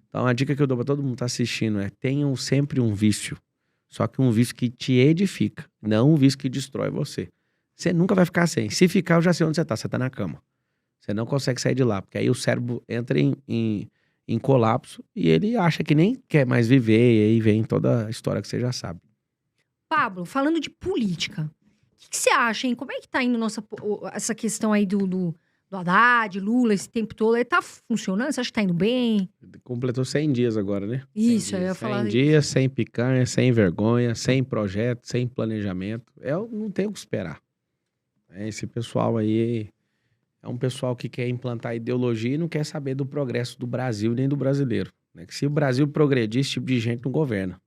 Então, a dica que eu dou pra todo mundo que tá assistindo é: tenham sempre um vício. Só que um vício que te edifica, não um vício que destrói você. Você nunca vai ficar sem. Se ficar, eu já sei onde você tá. Você tá na cama. Você não consegue sair de lá, porque aí o cérebro entra em colapso e ele acha que nem quer mais viver, e aí vem toda a história que você já sabe. Pablo, falando de política, o que você acha, hein? Como é que tá indo essa questão aí do Haddad, Lula, esse tempo todo? Ele tá funcionando? Você acha que tá indo bem? Completou 100 dias agora, né? Isso, eu ia falar 100 dias, sem picanha, sem vergonha, sem projeto, sem planejamento. Eu não tenho o que esperar. Esse pessoal aí é um pessoal que quer implantar ideologia e não quer saber do progresso do Brasil nem do brasileiro. Né? Que se o Brasil progredir, esse tipo de gente não governa.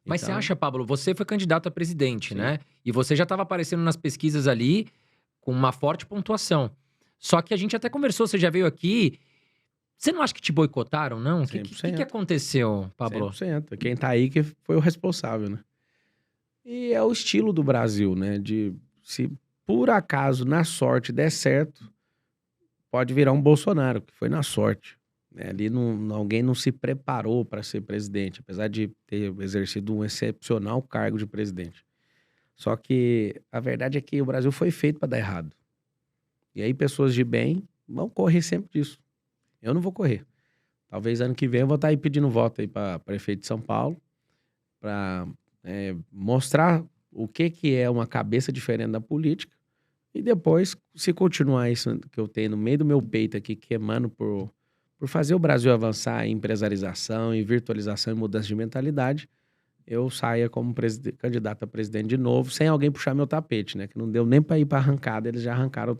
Mas Então, você acha, Pablo, você foi candidato a presidente, Sim. né? E você já estava aparecendo nas pesquisas ali com uma forte pontuação. Só que a gente até conversou, você já veio aqui. Você não acha que te boicotaram, não? O que 100%. aconteceu, Pablo? 100%. Quem tá aí que foi o responsável, né? E é o estilo do Brasil, né? De se por acaso, na sorte, der certo, pode virar um Bolsonaro, que foi na sorte. Né? Ali alguém não se preparou para ser presidente, apesar de ter exercido um excepcional cargo de presidente. Só que a verdade é que o Brasil foi feito para dar errado. E aí pessoas de bem vão correr sempre disso. Eu não vou correr. Talvez ano que vem eu vou estar aí pedindo voto aí para prefeito de São Paulo, para mostrar o que é uma cabeça diferente da política. E depois, se continuar isso que eu tenho no meio do meu peito aqui, queimando por fazer o Brasil avançar em empresarização, em virtualização e mudança de mentalidade, eu saia como candidato a presidente de novo, sem alguém puxar meu tapete, né? Que não deu nem para ir para arrancada, eles já arrancaram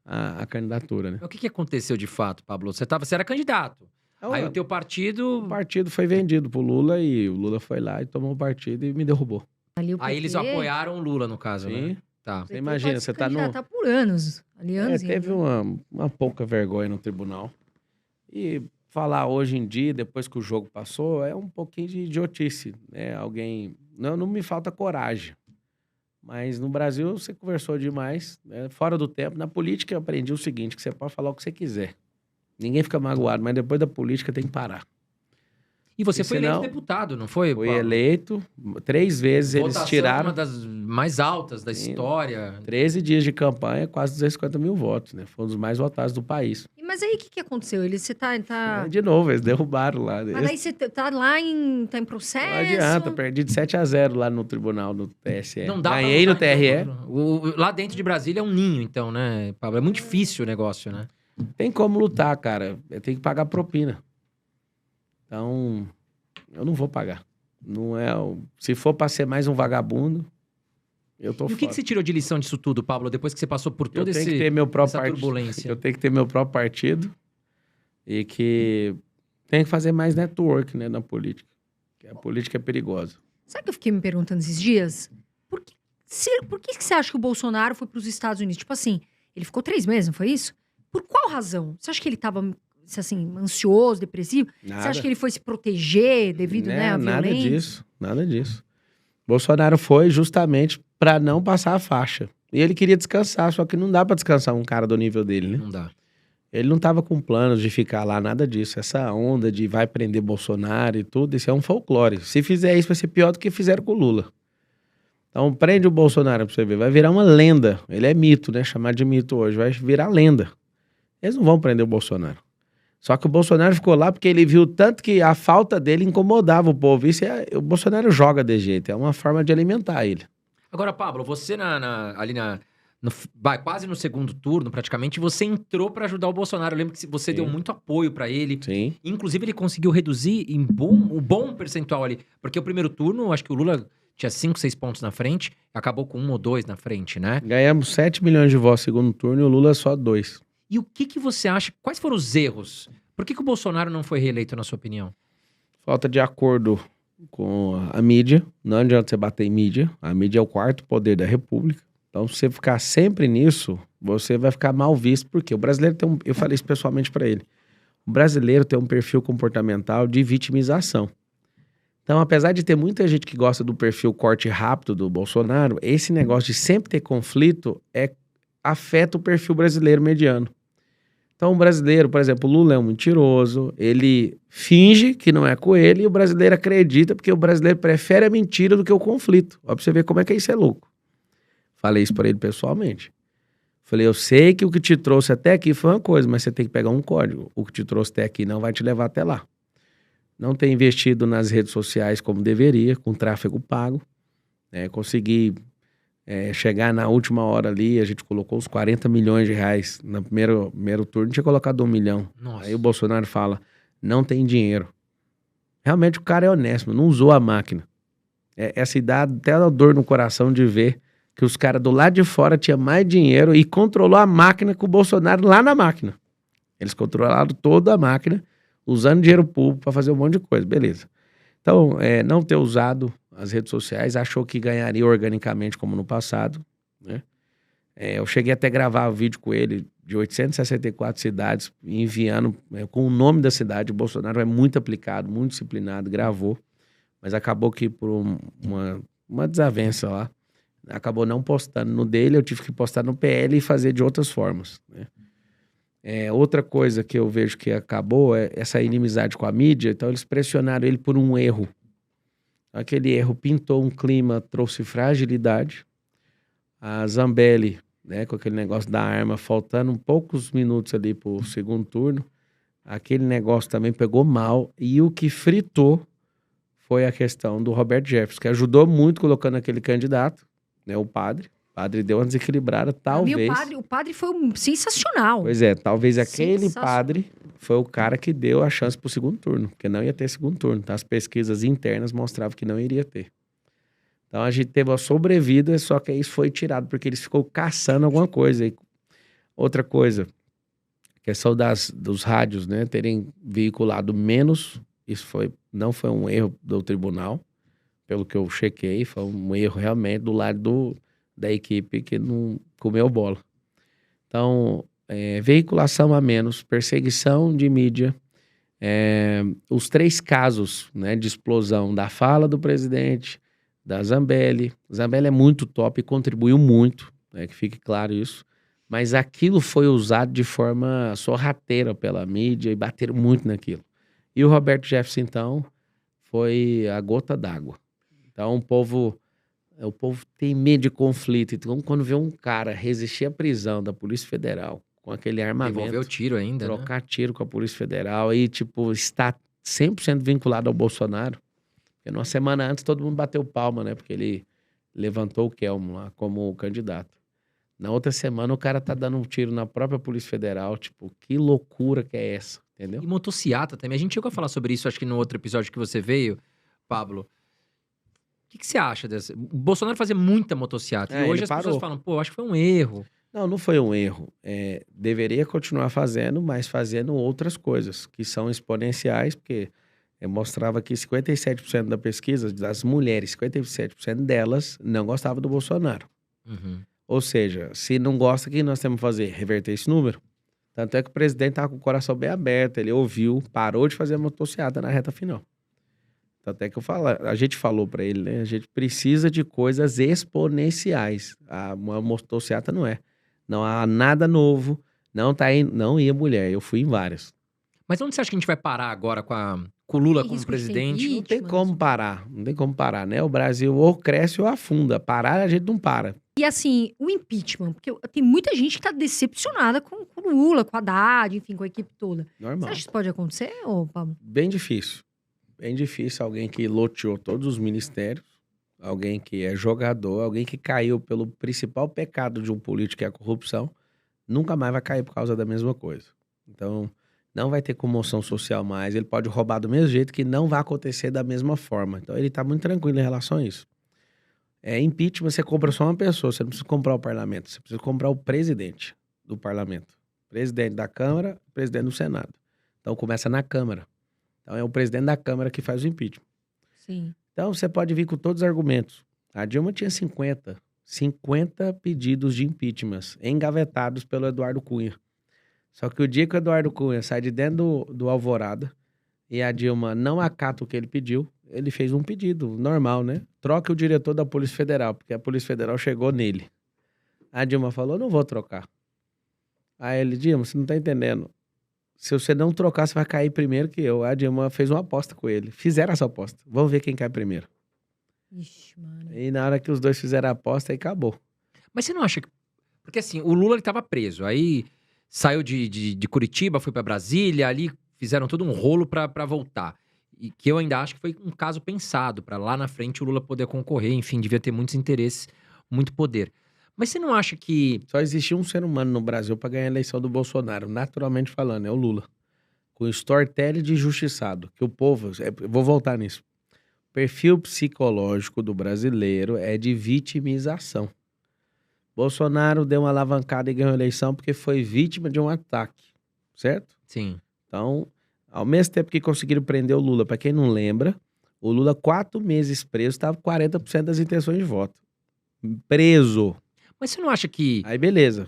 a candidatura, né? Mas o que aconteceu de fato, Pablo? Você era candidato. Aí o teu partido... O partido foi vendido pro Lula e o Lula foi lá e tomou o partido e me derrubou. ali o Aí eles PT. apoiaram o Lula, no caso, Sim. né? Tá. Você imagina, você tá no... Tá por anos. Ali anos teve uma pouca vergonha no tribunal. E falar hoje em dia, depois que o jogo passou, é um pouquinho de idiotice, né? Alguém... Não me falta coragem. Mas no Brasil você conversou demais, né? Fora do tempo. Na política eu aprendi o seguinte, que você pode falar o que você quiser. Ninguém fica magoado, mas depois da política tem que parar. E você E foi eleito senão- deputado, não foi, Fui Pablo? eleito, 3 vezes Votação eles tiraram. uma das mais altas da Sim. história. 13 dias de campanha, quase 250 mil votos, né? Foi um dos mais votados do país. Mas aí, o que aconteceu? Você tá... De novo, eles derrubaram lá. Mas aí você tá lá tá em processo? Não adianta, perdi de 7-0 lá no tribunal, no TSE. Não dá Ganhei pra no TRE. votar, então. Lá dentro de Brasília é um ninho, então, né, Pablo? É muito difícil o negócio, né? Tem como lutar, cara. Tem que pagar propina. Então, eu não vou pagar. Não é. Se for pra ser mais um vagabundo, eu tô E o que fora. que você tirou de lição disso tudo, Pablo, depois que você passou por Eu todo tenho que ter meu próprio essa partido. turbulência? Eu tenho que ter meu próprio partido e que tem que fazer mais network, né, na política. Que a política é perigosa. Sabe o que eu fiquei me perguntando esses dias? Por que você acha que o Bolsonaro foi para os Estados Unidos? Tipo assim, ele ficou 3 meses, não foi isso? Por qual razão? Você acha que ele estava, assim, ansioso, depressivo? Nada. Você acha que ele foi se proteger devido, né, à Nada violência? disso, nada disso. Bolsonaro foi justamente para não passar a faixa. E ele queria descansar, só que não dá para descansar um cara do nível dele, né? Não dá. Ele não tava com planos de ficar lá, nada disso. Essa onda de vai prender Bolsonaro e tudo, isso é um folclore. Se fizer isso, vai ser pior do que fizeram com o Lula. Então, prende o Bolsonaro pra você ver. Vai virar uma lenda. Ele é mito, né? Chamado de mito hoje. Vai virar lenda. Eles não vão prender o Bolsonaro. Só que o Bolsonaro ficou lá porque ele viu tanto que a falta dele incomodava o povo. O Bolsonaro joga de jeito. É uma forma de alimentar ele. Agora, Pablo, você quase no segundo turno, praticamente, você entrou pra ajudar o Bolsonaro. Eu lembro que você Sim. deu muito apoio pra ele. Sim. Inclusive, ele conseguiu reduzir um bom percentual ali. Porque o primeiro turno, acho que o Lula tinha 5, 6 pontos na frente, acabou com 1 ou 2 na frente, né? Ganhamos 7 milhões de votos no segundo turno e o Lula só 2. E o que você acha? Quais foram os erros? Por que o Bolsonaro não foi reeleito, na sua opinião? Falta de acordo com a mídia. Não adianta você bater em mídia. A mídia é o 4º poder da República. Então, se você ficar sempre nisso, você vai ficar mal visto. Porque o brasileiro tem eu falei isso pessoalmente para ele. O brasileiro tem um perfil comportamental de vitimização. Então, apesar de ter muita gente que gosta do perfil corte rápido do Bolsonaro, esse negócio de sempre ter conflito afeta o perfil brasileiro mediano. Então, o brasileiro, por exemplo, o Lula é um mentiroso, ele finge que não é com ele e o brasileiro acredita porque o brasileiro prefere a mentira do que o conflito. Ó, pra você ver como é que isso é louco. Falei isso para ele pessoalmente. Falei, eu sei que o que te trouxe até aqui foi uma coisa, mas você tem que pegar um código. O que te trouxe até aqui não vai te levar até lá. Não tem investido nas redes sociais como deveria, com tráfego pago. Consegui chegar na última hora ali, a gente colocou os 40 milhões de reais. No primeiro turno tinha colocado 1 milhão. Nossa. Aí o Bolsonaro fala, não tem dinheiro. Realmente o cara é honesto, não usou a máquina. Essa idade até dá dor no coração de ver que os caras do lado de fora tinham mais dinheiro e controlou a máquina com o Bolsonaro lá na máquina. Eles controlaram toda a máquina, usando dinheiro público para fazer um monte de coisa, beleza. Então, não ter usado as redes sociais, achou que ganharia organicamente como no passado, né? Eu cheguei até a gravar um vídeo com ele de 864 cidades, enviando com o nome da cidade. O Bolsonaro é muito aplicado, muito disciplinado, gravou, mas acabou que por uma desavença lá, acabou não postando no dele, eu tive que postar no PL e fazer de outras formas, né? Outra coisa que eu vejo que acabou é essa inimizade com a mídia. Então eles pressionaram ele por um erro. Aquele erro pintou um clima, trouxe fragilidade. A Zambelli, né, com aquele negócio da arma, faltando poucos minutos ali pro segundo turno, aquele negócio também pegou mal. E o que fritou foi a questão do Roberto Jefferson, que ajudou muito colocando aquele candidato, né, o padre. O padre deu uma desequilibrada, talvez. O padre foi sensacional. Pois é, talvez aquele Sensacional. padre foi o cara que deu a chance pro segundo turno, porque não ia ter segundo turno. Tá? As pesquisas internas mostravam que não iria ter. Então a gente teve uma sobrevida, só que isso foi tirado, porque eles ficou caçando alguma coisa. E outra coisa, a questão dos rádios, né, terem veiculado menos, isso não foi um erro do tribunal, pelo que eu chequei, foi um erro realmente do lado da equipe que não comeu bola. Então, veiculação a menos, perseguição de mídia, os 3 casos, né, de explosão da fala do presidente, da Zambelli. Zambelli é muito top e contribuiu muito, né, que fique claro isso. Mas aquilo foi usado de forma sorrateira pela mídia e bateram muito naquilo. E o Roberto Jefferson, então, foi a gota d'água. Então, o povo tem medo de conflito. Então, quando vê um cara resistir à prisão da Polícia Federal com aquele armamento, Devolveu o tiro ainda, né? trocar tiro com a Polícia Federal e, tipo, está 100% vinculado ao Bolsonaro. Porque numa semana antes todo mundo bateu palma, né? Porque ele levantou o Kelmo lá como candidato. Na outra semana o cara tá dando um tiro na própria Polícia Federal. Tipo, que loucura que é essa, entendeu? E motociata também. A gente chegou a falar sobre isso, acho que no outro episódio que você veio, Pablo. O que você acha dessa? O Bolsonaro fazia muita motociata. E Ele hoje as pessoas parou. falam, pô, acho que foi um erro. Não foi um erro. Deveria continuar fazendo, mas fazendo outras coisas que são exponenciais, porque mostrava que 57% da pesquisa das mulheres, 57% delas não gostavam do Bolsonaro. Uhum. Ou seja, se não gosta, o que nós temos que fazer? Reverter esse número. Tanto é que o presidente estava com o coração bem aberto, ele ouviu, parou de fazer a motociata na reta final. Tanto é que a gente falou para ele, né? A gente precisa de coisas exponenciais. Uma motociata não é. Não há nada novo, não ia mulher, eu fui em várias. Mas onde você acha que a gente vai parar agora com o Lula Tem como risco de ter presidente? Não tem impeachment? como parar, né? O Brasil ou cresce ou afunda. Parar, a gente não para. E assim, o impeachment, porque tem muita gente que tá decepcionada com o Lula, com a Haddad, enfim, com a equipe toda. Você Normal. acha que isso pode acontecer, ô Pablo? Bem difícil. Bem difícil alguém que loteou todos os ministérios, alguém que é jogador, alguém que caiu pelo principal pecado de um político, que é a corrupção, nunca mais vai cair por causa da mesma coisa. Então, não vai ter comoção social mais, ele pode roubar do mesmo jeito, que não vai acontecer da mesma forma. Então, ele tá muito tranquilo em relação a isso. Impeachment, você compra só uma pessoa, você não precisa comprar o parlamento, você precisa comprar o presidente do parlamento. Presidente da Câmara, presidente do Senado. Então, começa na Câmara. Então, é o presidente da Câmara que faz o impeachment. Sim. Então, você pode vir com todos os argumentos. A Dilma tinha 50 pedidos de impeachment engavetados pelo Eduardo Cunha. Só que o dia que o Eduardo Cunha sai de dentro do Alvorada e a Dilma não acata o que ele pediu, ele fez um pedido normal, né? Troque o diretor da Polícia Federal, porque a Polícia Federal chegou nele. A Dilma falou, não vou trocar. Aí ele, Dilma, você não tá entendendo. Se você não trocar, você vai cair primeiro que eu. A Dilma fez uma aposta com ele. Fizeram essa aposta. Vamos ver quem cai primeiro. Ixi, mano. E na hora que os dois fizeram a aposta, aí acabou. Mas você não acha que... Porque assim, o Lula ele tava preso. Aí saiu de Curitiba, foi pra Brasília, ali fizeram todo um rolo pra voltar. E que eu ainda acho que foi um caso pensado, pra lá na frente o Lula poder concorrer. Enfim, devia ter muitos interesses, muito poder. Mas você não acha que... Só existia um ser humano no Brasil para ganhar a eleição do Bolsonaro, naturalmente falando, é o Lula. Com storytelling de injustiçado, que o povo... eu vou voltar nisso. O perfil psicológico do brasileiro é de vitimização. Bolsonaro deu uma alavancada e ganhou a eleição porque foi vítima de um ataque, certo? Sim. Então, ao mesmo tempo que conseguiram prender o Lula, para quem não lembra, o Lula, 4 meses preso, estava com 40% das intenções de voto. Preso. Mas você não acha que... Aí, beleza.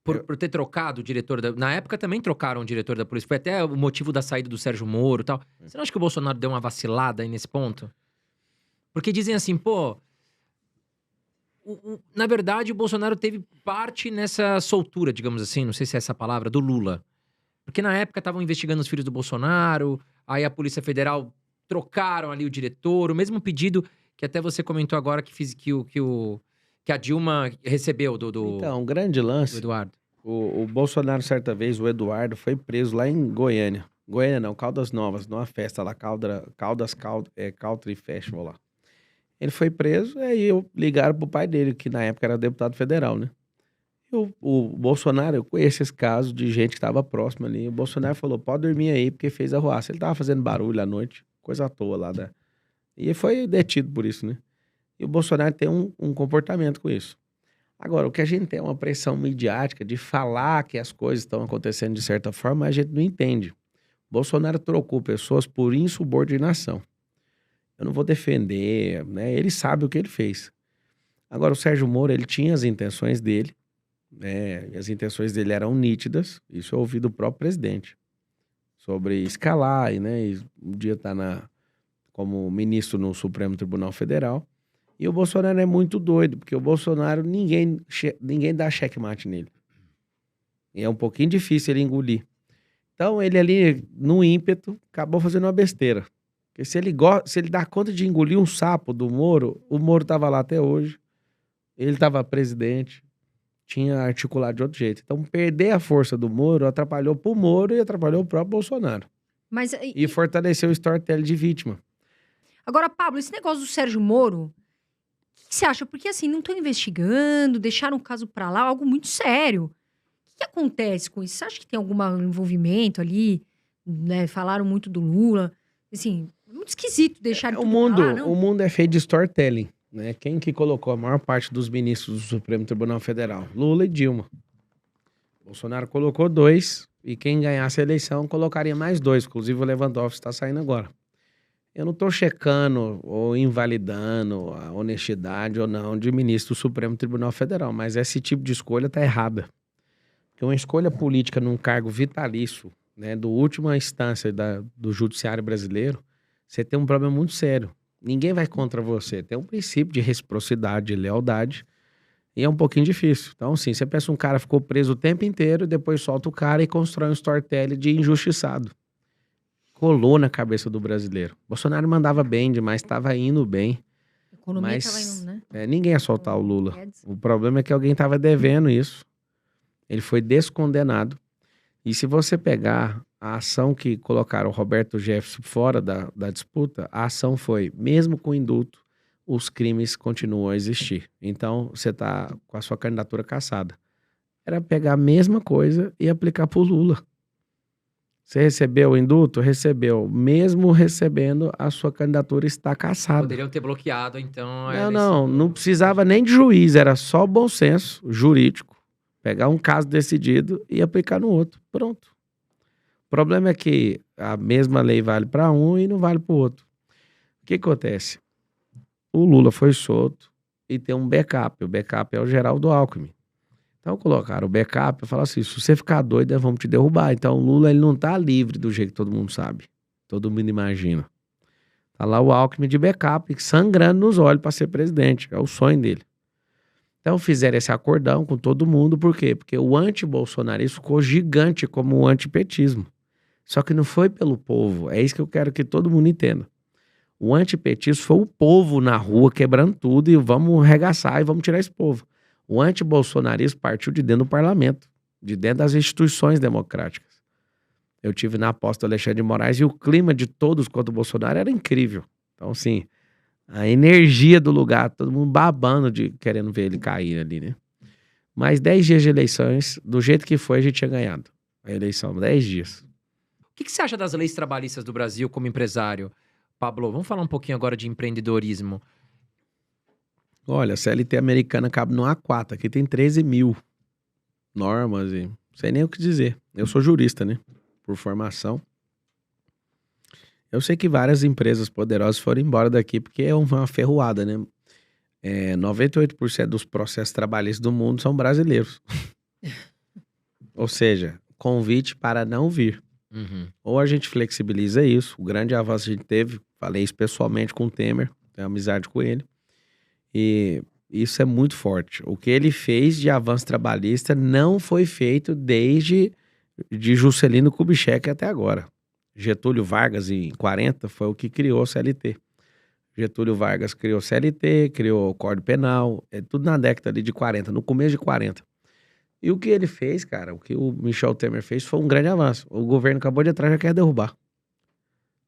Por ter trocado o diretor da... Na época também trocaram o diretor da polícia. Foi até o motivo da saída do Sérgio Moro e tal. Você não acha que o Bolsonaro deu uma vacilada aí nesse ponto? Porque dizem assim, pô... na verdade, o Bolsonaro teve parte nessa soltura, digamos assim, não sei se é essa a palavra, do Lula. Porque na época estavam investigando os filhos do Bolsonaro, aí a Polícia Federal trocaram ali o diretor, o mesmo pedido que até você comentou agora que a Dilma recebeu do Então, um grande lance. Eduardo. O Bolsonaro, certa vez, o Eduardo, foi preso lá em Goiânia. Goiânia não, Caldas Novas, numa festa lá, Country Festival lá. Ele foi preso, aí ligaram pro pai dele, que na época era deputado federal, né? E o Bolsonaro, eu conheço esse caso de gente que estava próxima ali. O Bolsonaro falou, pode dormir aí, porque fez arruaça. Ele tava fazendo barulho à noite, coisa à toa lá. E foi detido por isso, né? E o Bolsonaro tem um comportamento com isso. Agora, o que a gente tem é uma pressão midiática de falar que as coisas estão acontecendo de certa forma, a gente não entende. Bolsonaro trocou pessoas por insubordinação. Eu não vou defender, né? Ele sabe o que ele fez. Agora, o Sérgio Moro, ele tinha as intenções dele, né? E as intenções dele eram nítidas. Isso eu ouvi do próprio presidente. Sobre escalar, né? E um dia tá como ministro no Supremo Tribunal Federal. E o Bolsonaro é muito doido, porque o Bolsonaro, ninguém dá checkmate nele. E é um pouquinho difícil ele engolir. Então, ele ali, no ímpeto, acabou fazendo uma besteira. Porque se ele dá conta de engolir um sapo do Moro, o Moro tava lá até hoje, ele tava presidente, tinha articulado de outro jeito. Então, perder a força do Moro atrapalhou pro Moro e atrapalhou o próprio Bolsonaro. Mas, E fortaleceu o storytelling de vítima. agora, Pablo, esse negócio do Sérgio Moro, o que você acha? Porque assim, não estão investigando, deixaram o caso pra lá, algo muito sério. O que acontece com isso? Você acha que tem algum envolvimento ali? Né? Falaram muito do Lula. Assim, muito esquisito deixar O tudo pra lá, não? mundo é feito de storytelling, né? Quem que colocou a maior parte dos ministros do Supremo Tribunal Federal? Lula e Dilma. Bolsonaro colocou 2 e quem ganhasse a eleição colocaria mais 2. Inclusive o Lewandowski está saindo agora. Eu não estou checando ou invalidando a honestidade ou não de ministro do Supremo Tribunal Federal, mas esse tipo de escolha está errada. Porque uma escolha política num cargo vitalício, né, do última instância do judiciário brasileiro, você tem um problema muito sério. Ninguém vai contra você. Tem um princípio de reciprocidade, de lealdade, e é um pouquinho difícil. Então, sim, você pensa um cara ficou preso o tempo inteiro, depois solta o cara e constrói um storytelling de injustiçado. Colou na cabeça do brasileiro. Bolsonaro mandava bem demais, estava indo bem. A economia Mas tava indo, né? ninguém ia soltar o Lula. Guedes. O problema é que alguém estava devendo isso. Ele foi descondenado. E se você pegar a ação que colocaram o Roberto Jefferson fora da disputa, a ação foi, mesmo com indulto, os crimes continuam a existir. Então, você está com a sua candidatura cassada. Era pegar a mesma coisa e aplicar para o Lula. Você recebeu o indulto? Recebeu. Mesmo recebendo, a sua candidatura está cassada. Poderiam ter bloqueado, então, a Não, eleição. não precisava nem de juiz, era só bom senso jurídico. Pegar um caso decidido e aplicar no outro. Pronto. O problema é que a mesma lei vale para um e não vale para o outro. O que acontece? O Lula foi solto e tem um backup. O backup é o Geraldo Alckmin. Então colocaram o backup e falaram assim, se você ficar doido, nós vamos te derrubar. Então o Lula ele não tá livre do jeito que todo mundo sabe. Todo mundo imagina. Tá lá o Alckmin de backup, sangrando nos olhos para ser presidente. É o sonho dele. Então fizeram esse acordão com todo mundo, por quê? Porque o anti-bolsonarismo ficou gigante como o antipetismo. Só que não foi pelo povo, é isso que eu quero que todo mundo entenda. O antipetismo foi o povo na rua quebrando tudo e vamos arregaçar e vamos tirar esse povo. O anti-bolsonarismo partiu de dentro do parlamento, de dentro das instituições democráticas. Eu tive na posse do Alexandre de Moraes e o clima de todos contra o Bolsonaro era incrível. Então, assim, a energia do lugar, todo mundo babando de querendo ver ele cair ali, né? Mas 10 dias de eleições, do jeito que foi, a gente tinha ganhado a eleição, 10 dias. O que você acha das leis trabalhistas do Brasil como empresário? Pablo, vamos falar um pouquinho agora de empreendedorismo. Olha, a CLT americana cabe no A4, aqui tem 13 mil normas e não sei nem o que dizer. Eu sou jurista, né? Por formação. Eu sei que várias empresas poderosas foram embora daqui porque é uma ferroada, né? 98% dos processos trabalhistas do mundo são brasileiros. Ou seja, convite para não vir. Uhum. Ou a gente flexibiliza isso, o grande avanço que a gente teve, falei isso pessoalmente com o Temer, tenho amizade com ele, e isso é muito forte. O que ele fez de avanço trabalhista não foi feito desde de Juscelino Kubitschek até agora. Getúlio Vargas, em 40, foi o que criou o CLT. Getúlio Vargas criou o CLT, criou o Código Penal, tudo na década ali de 40, no começo de 40. E o que ele fez, cara, o que o Michel Temer fez foi um grande avanço. O governo acabou de atrás já quer derrubar.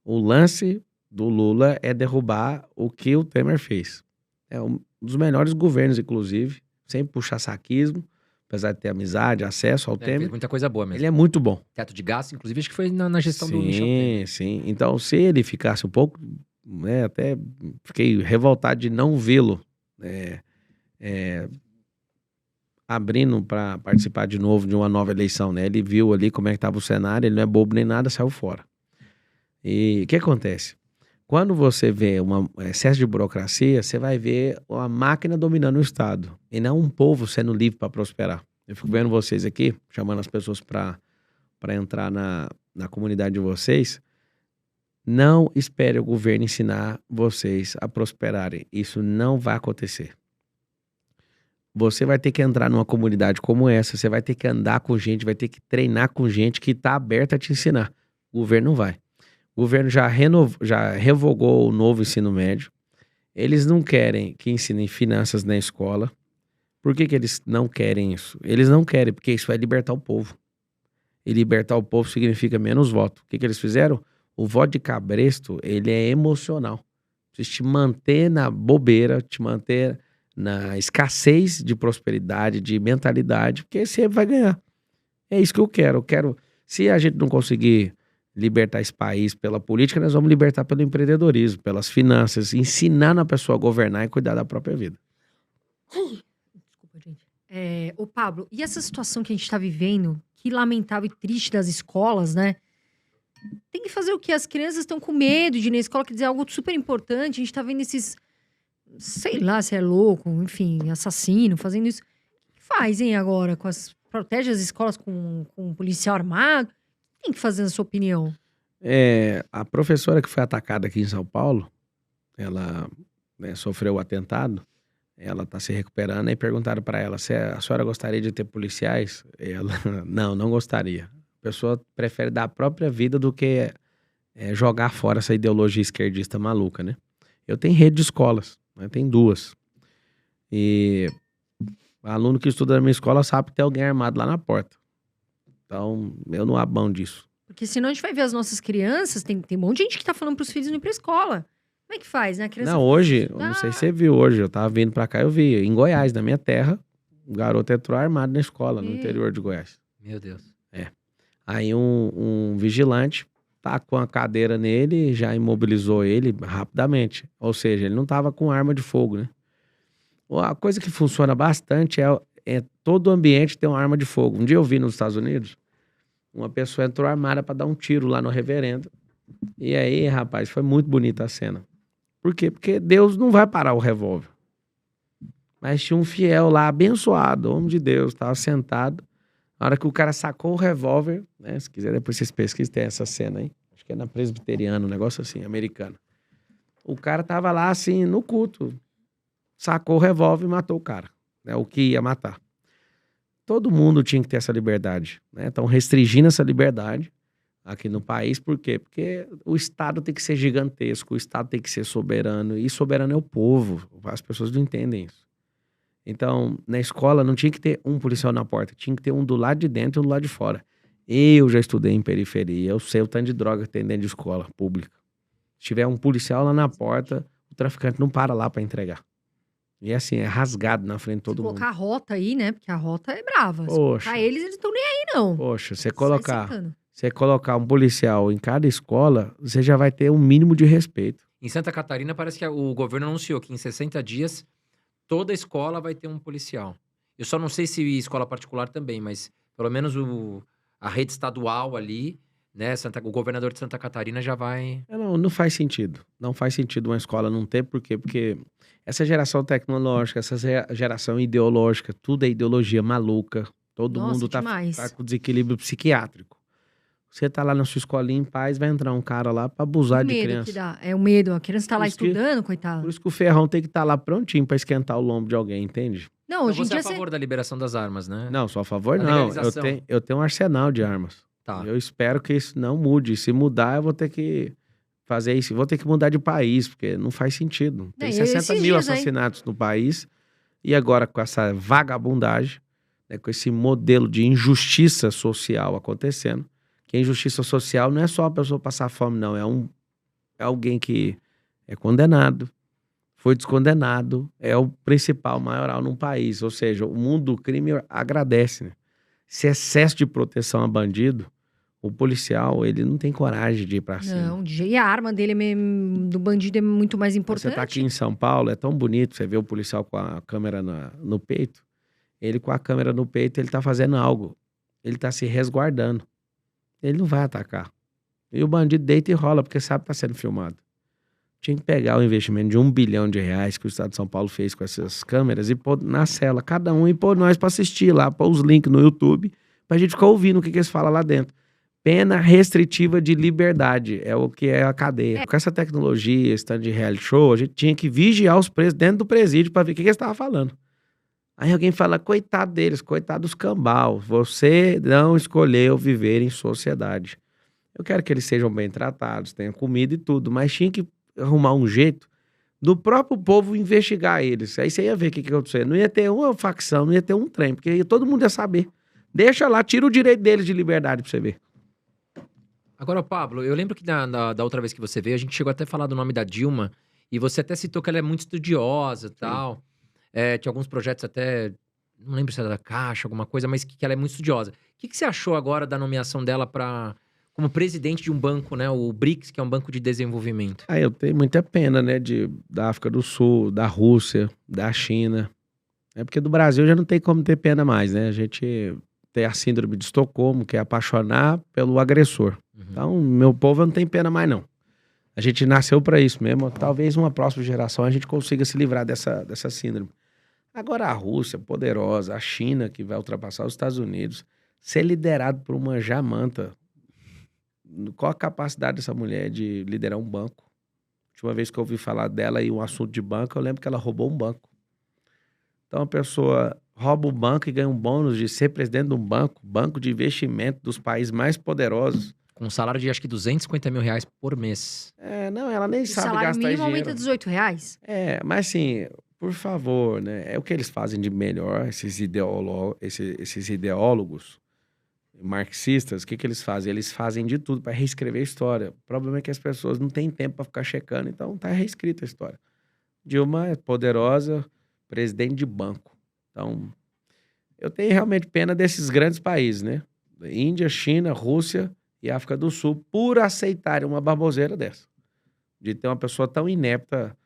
O lance do Lula é derrubar o que o Temer fez. É um dos melhores governos, inclusive, sem puxar saquismo, apesar de ter amizade, acesso ao Temer. Fez muita coisa boa mesmo. Ele é muito bom. Teto de gasto, inclusive, acho que foi na gestão do Michel Temer. Sim. Então, se ele ficasse um pouco, né, até fiquei revoltado de não vê-lo abrindo para participar de novo de uma nova eleição, né? Ele viu ali como é que estava o cenário, ele não é bobo nem nada, saiu fora. E o que acontece? Quando você vê um excesso de burocracia, você vai ver uma máquina dominando o Estado e não um povo sendo livre para prosperar. Eu fico vendo vocês aqui, chamando as pessoas para entrar na comunidade de vocês. Não espere o governo ensinar vocês a prosperarem. Isso não vai acontecer. Você vai ter que entrar numa comunidade como essa, você vai ter que andar com gente, vai ter que treinar com gente que está aberta a te ensinar. O governo não vai. O governo já revogou o novo ensino médio. Eles não querem que ensinem finanças na escola. Por que eles não querem isso? Eles não querem, porque isso vai libertar o povo. E libertar o povo significa menos voto. O que eles fizeram? O voto de cabresto, ele é emocional. Precisa te manter na bobeira, te manter na escassez de prosperidade, de mentalidade, porque você vai ganhar. É isso que eu quero. Se a gente não conseguir libertar esse país pela política, nós vamos libertar pelo empreendedorismo, pelas finanças, ensinar a pessoa a governar e cuidar da própria vida. Desculpa, gente. Ô, Pablo, e essa situação que a gente está vivendo, que lamentável e triste das escolas, né? Tem que fazer o quê? As crianças estão com medo de ir na escola, quer dizer, algo super importante. A gente tá vendo esses, sei lá se é louco, enfim, assassino, fazendo isso. O que faz, hein, agora? Protege as escolas com um policial armado? O que tem que fazer, na sua opinião? A professora que foi atacada aqui em São Paulo, ela sofreu o atentado, ela está se recuperando, e perguntaram para ela se a senhora gostaria de ter policiais. Ela, não gostaria. A pessoa prefere dar a própria vida do que jogar fora essa ideologia esquerdista maluca, né? Eu tenho rede de escolas, né? Tem 2. E o aluno que estuda na minha escola sabe que tem alguém armado lá na porta. Então, eu não abro mão disso. Porque senão a gente vai ver as nossas crianças, tem um monte de gente que tá falando pros filhos não ir pra escola. Como é que faz, né? A criança Não, hoje, eu não sei se você viu hoje, eu tava vindo pra cá, eu vi, em Goiás, na minha terra, um garoto entrou armado na escola, no interior de Goiás. Meu Deus. Aí um vigilante tacou uma cadeira nele e já imobilizou ele rapidamente. Ou seja, ele não tava com arma de fogo, né? A coisa que funciona bastante é todo ambiente ter uma arma de fogo. Um dia eu vi nos Estados Unidos, uma pessoa entrou armada pra dar um tiro lá no reverendo. E aí, rapaz, foi muito bonita a cena. Por quê? Porque Deus não vai parar o revólver. Mas tinha um fiel lá, abençoado, homem de Deus, tava sentado. Na hora que o cara sacou o revólver, né? Se quiser, depois vocês pesquisem, tem essa cena aí. Acho que é na Presbiteriana, um negócio assim, americano. O cara tava lá, assim, no culto. Sacou o revólver e matou o cara, né? O que ia matar. Todo mundo tinha que ter essa liberdade, né? Estão restringindo essa liberdade aqui no país. Por quê? Porque o Estado tem que ser gigantesco, o Estado tem que ser soberano. E soberano é o povo. As pessoas não entendem isso. Então, na escola não tinha que ter um policial na porta, tinha que ter um do lado de dentro e um do lado de fora. Eu já estudei em periferia, eu sei o tanto de droga que tem dentro de escola pública. Se tiver um policial lá na porta, o traficante não para lá para entregar. E assim, é rasgado na frente de todo mundo. Colocar a rota aí, né? Porque a rota é brava. Se Poxa. colocar eles estão nem aí, não. Poxa, Sai sentando. você colocar um policial em cada escola, você já vai ter um mínimo de respeito. Em Santa Catarina, parece que o governo anunciou que em 60 dias toda escola vai ter um policial. Eu só não sei se escola particular também, mas pelo menos a rede estadual ali, né? O governador de Santa Catarina já vai... Não faz sentido. Não faz sentido uma escola não ter, por quê? Porque essa geração tecnológica, essa geração ideológica, tudo é ideologia maluca. Todo Nossa, mundo tá demais. com desequilíbrio psiquiátrico. Você tá lá na sua escolinha em paz, vai entrar um cara lá pra abusar O de medo criança. que dá. É o medo. A criança tá lá Por isso que- estudando, Por coitada. isso que o ferrão tem que estar lá prontinho pra esquentar o lombo de alguém, entende? Não, Então hoje em você é dia a favor da liberação das armas, né? Não, sou a favor, A não. legalização. Eu tenho um arsenal de armas. Tá. Eu espero que isso não mude. Se mudar, eu vou ter que fazer isso. Vou ter que mudar de país, porque não faz sentido. Tem É, 60 esses mil dias aí- assassinatos no país. E agora, com essa vagabundagem, né, com esse modelo de injustiça social acontecendo, que a injustiça social não é só a pessoa passar fome, não. É alguém que é condenado, foi descondenado, é o principal maioral num país. Ou seja, o mundo do crime agradece, né? Esse excesso de proteção a bandido, o policial, ele não tem coragem de ir pra cima. Não, e a arma dele, do bandido, é muito mais importante. Você tá aqui em São Paulo, é tão bonito, você vê o policial com a câmera no peito. Ele com a câmera no peito, ele tá fazendo algo. Ele tá se resguardando. Ele não vai atacar. E o bandido deita e rola, porque sabe que tá sendo filmado. Tinha que pegar o investimento de R$1 bilhão que o Estado de São Paulo fez com essas câmeras e pôr na cela, cada um, e pôr nós pra assistir lá, pôr os links no YouTube, pra gente ficar ouvindo o que eles falam lá dentro. pena restritiva de liberdade. É o que é a cadeia. Com essa tecnologia, esse tanto de reality show, a gente tinha que vigiar os presos dentro do presídio para ver o que eles estavam falando. Aí alguém fala, coitado deles, coitado dos cambal. Você não escolheu viver em sociedade. Eu quero que eles sejam bem tratados, tenham comida e tudo, mas tinha que arrumar um jeito do próprio povo investigar eles. Aí você ia ver o que aconteceu. Não ia ter uma facção, não ia ter um trem, porque todo mundo ia saber. Deixa lá, tira o direito deles de liberdade pra você ver. Agora, Pablo, eu lembro que da outra vez que você veio, a gente chegou até a falar do nome da Dilma, e você até citou que ela é muito estudiosa e tal. Tinha alguns projetos até, não lembro se era da Caixa, alguma coisa, mas que ela é muito estudiosa. O que você achou agora da nomeação dela como presidente de um banco, né? O BRICS, que é um banco de desenvolvimento. Eu tenho muita pena, né? Da África do Sul, da Rússia, da China. É porque do Brasil já não tem como ter pena mais, né? A gente tem a síndrome de Estocolmo, que é apaixonar pelo agressor. Então, meu povo não tem pena mais, não. A gente nasceu para isso mesmo. Talvez uma próxima geração a gente consiga se livrar dessa síndrome. Agora a Rússia, poderosa, a China, que vai ultrapassar os Estados Unidos, ser liderado por uma jamanta. Qual a capacidade dessa mulher de liderar um banco? A última vez que eu ouvi falar dela e um assunto de banco, eu lembro que ela roubou um banco. Então a pessoa rouba o banco e ganha um bônus de ser presidente de um banco de investimento dos países mais poderosos. Com um salário de acho que R$250 mil por mês. Não, ela nem sabe gastar dinheiro. O salário mínimo aumenta R$18. Mas assim, por favor, né? É o que eles fazem de melhor, esses ideólogos marxistas. O que eles fazem? Eles fazem de tudo para reescrever a história. O problema é que as pessoas não têm tempo para ficar checando, então tá reescrita a história. Dilma é poderosa, presidente de banco. Então, eu tenho realmente pena desses grandes países, né? Índia, China, Rússia e África do Sul, por aceitarem uma baboseira dessa. De ter uma pessoa tão inepta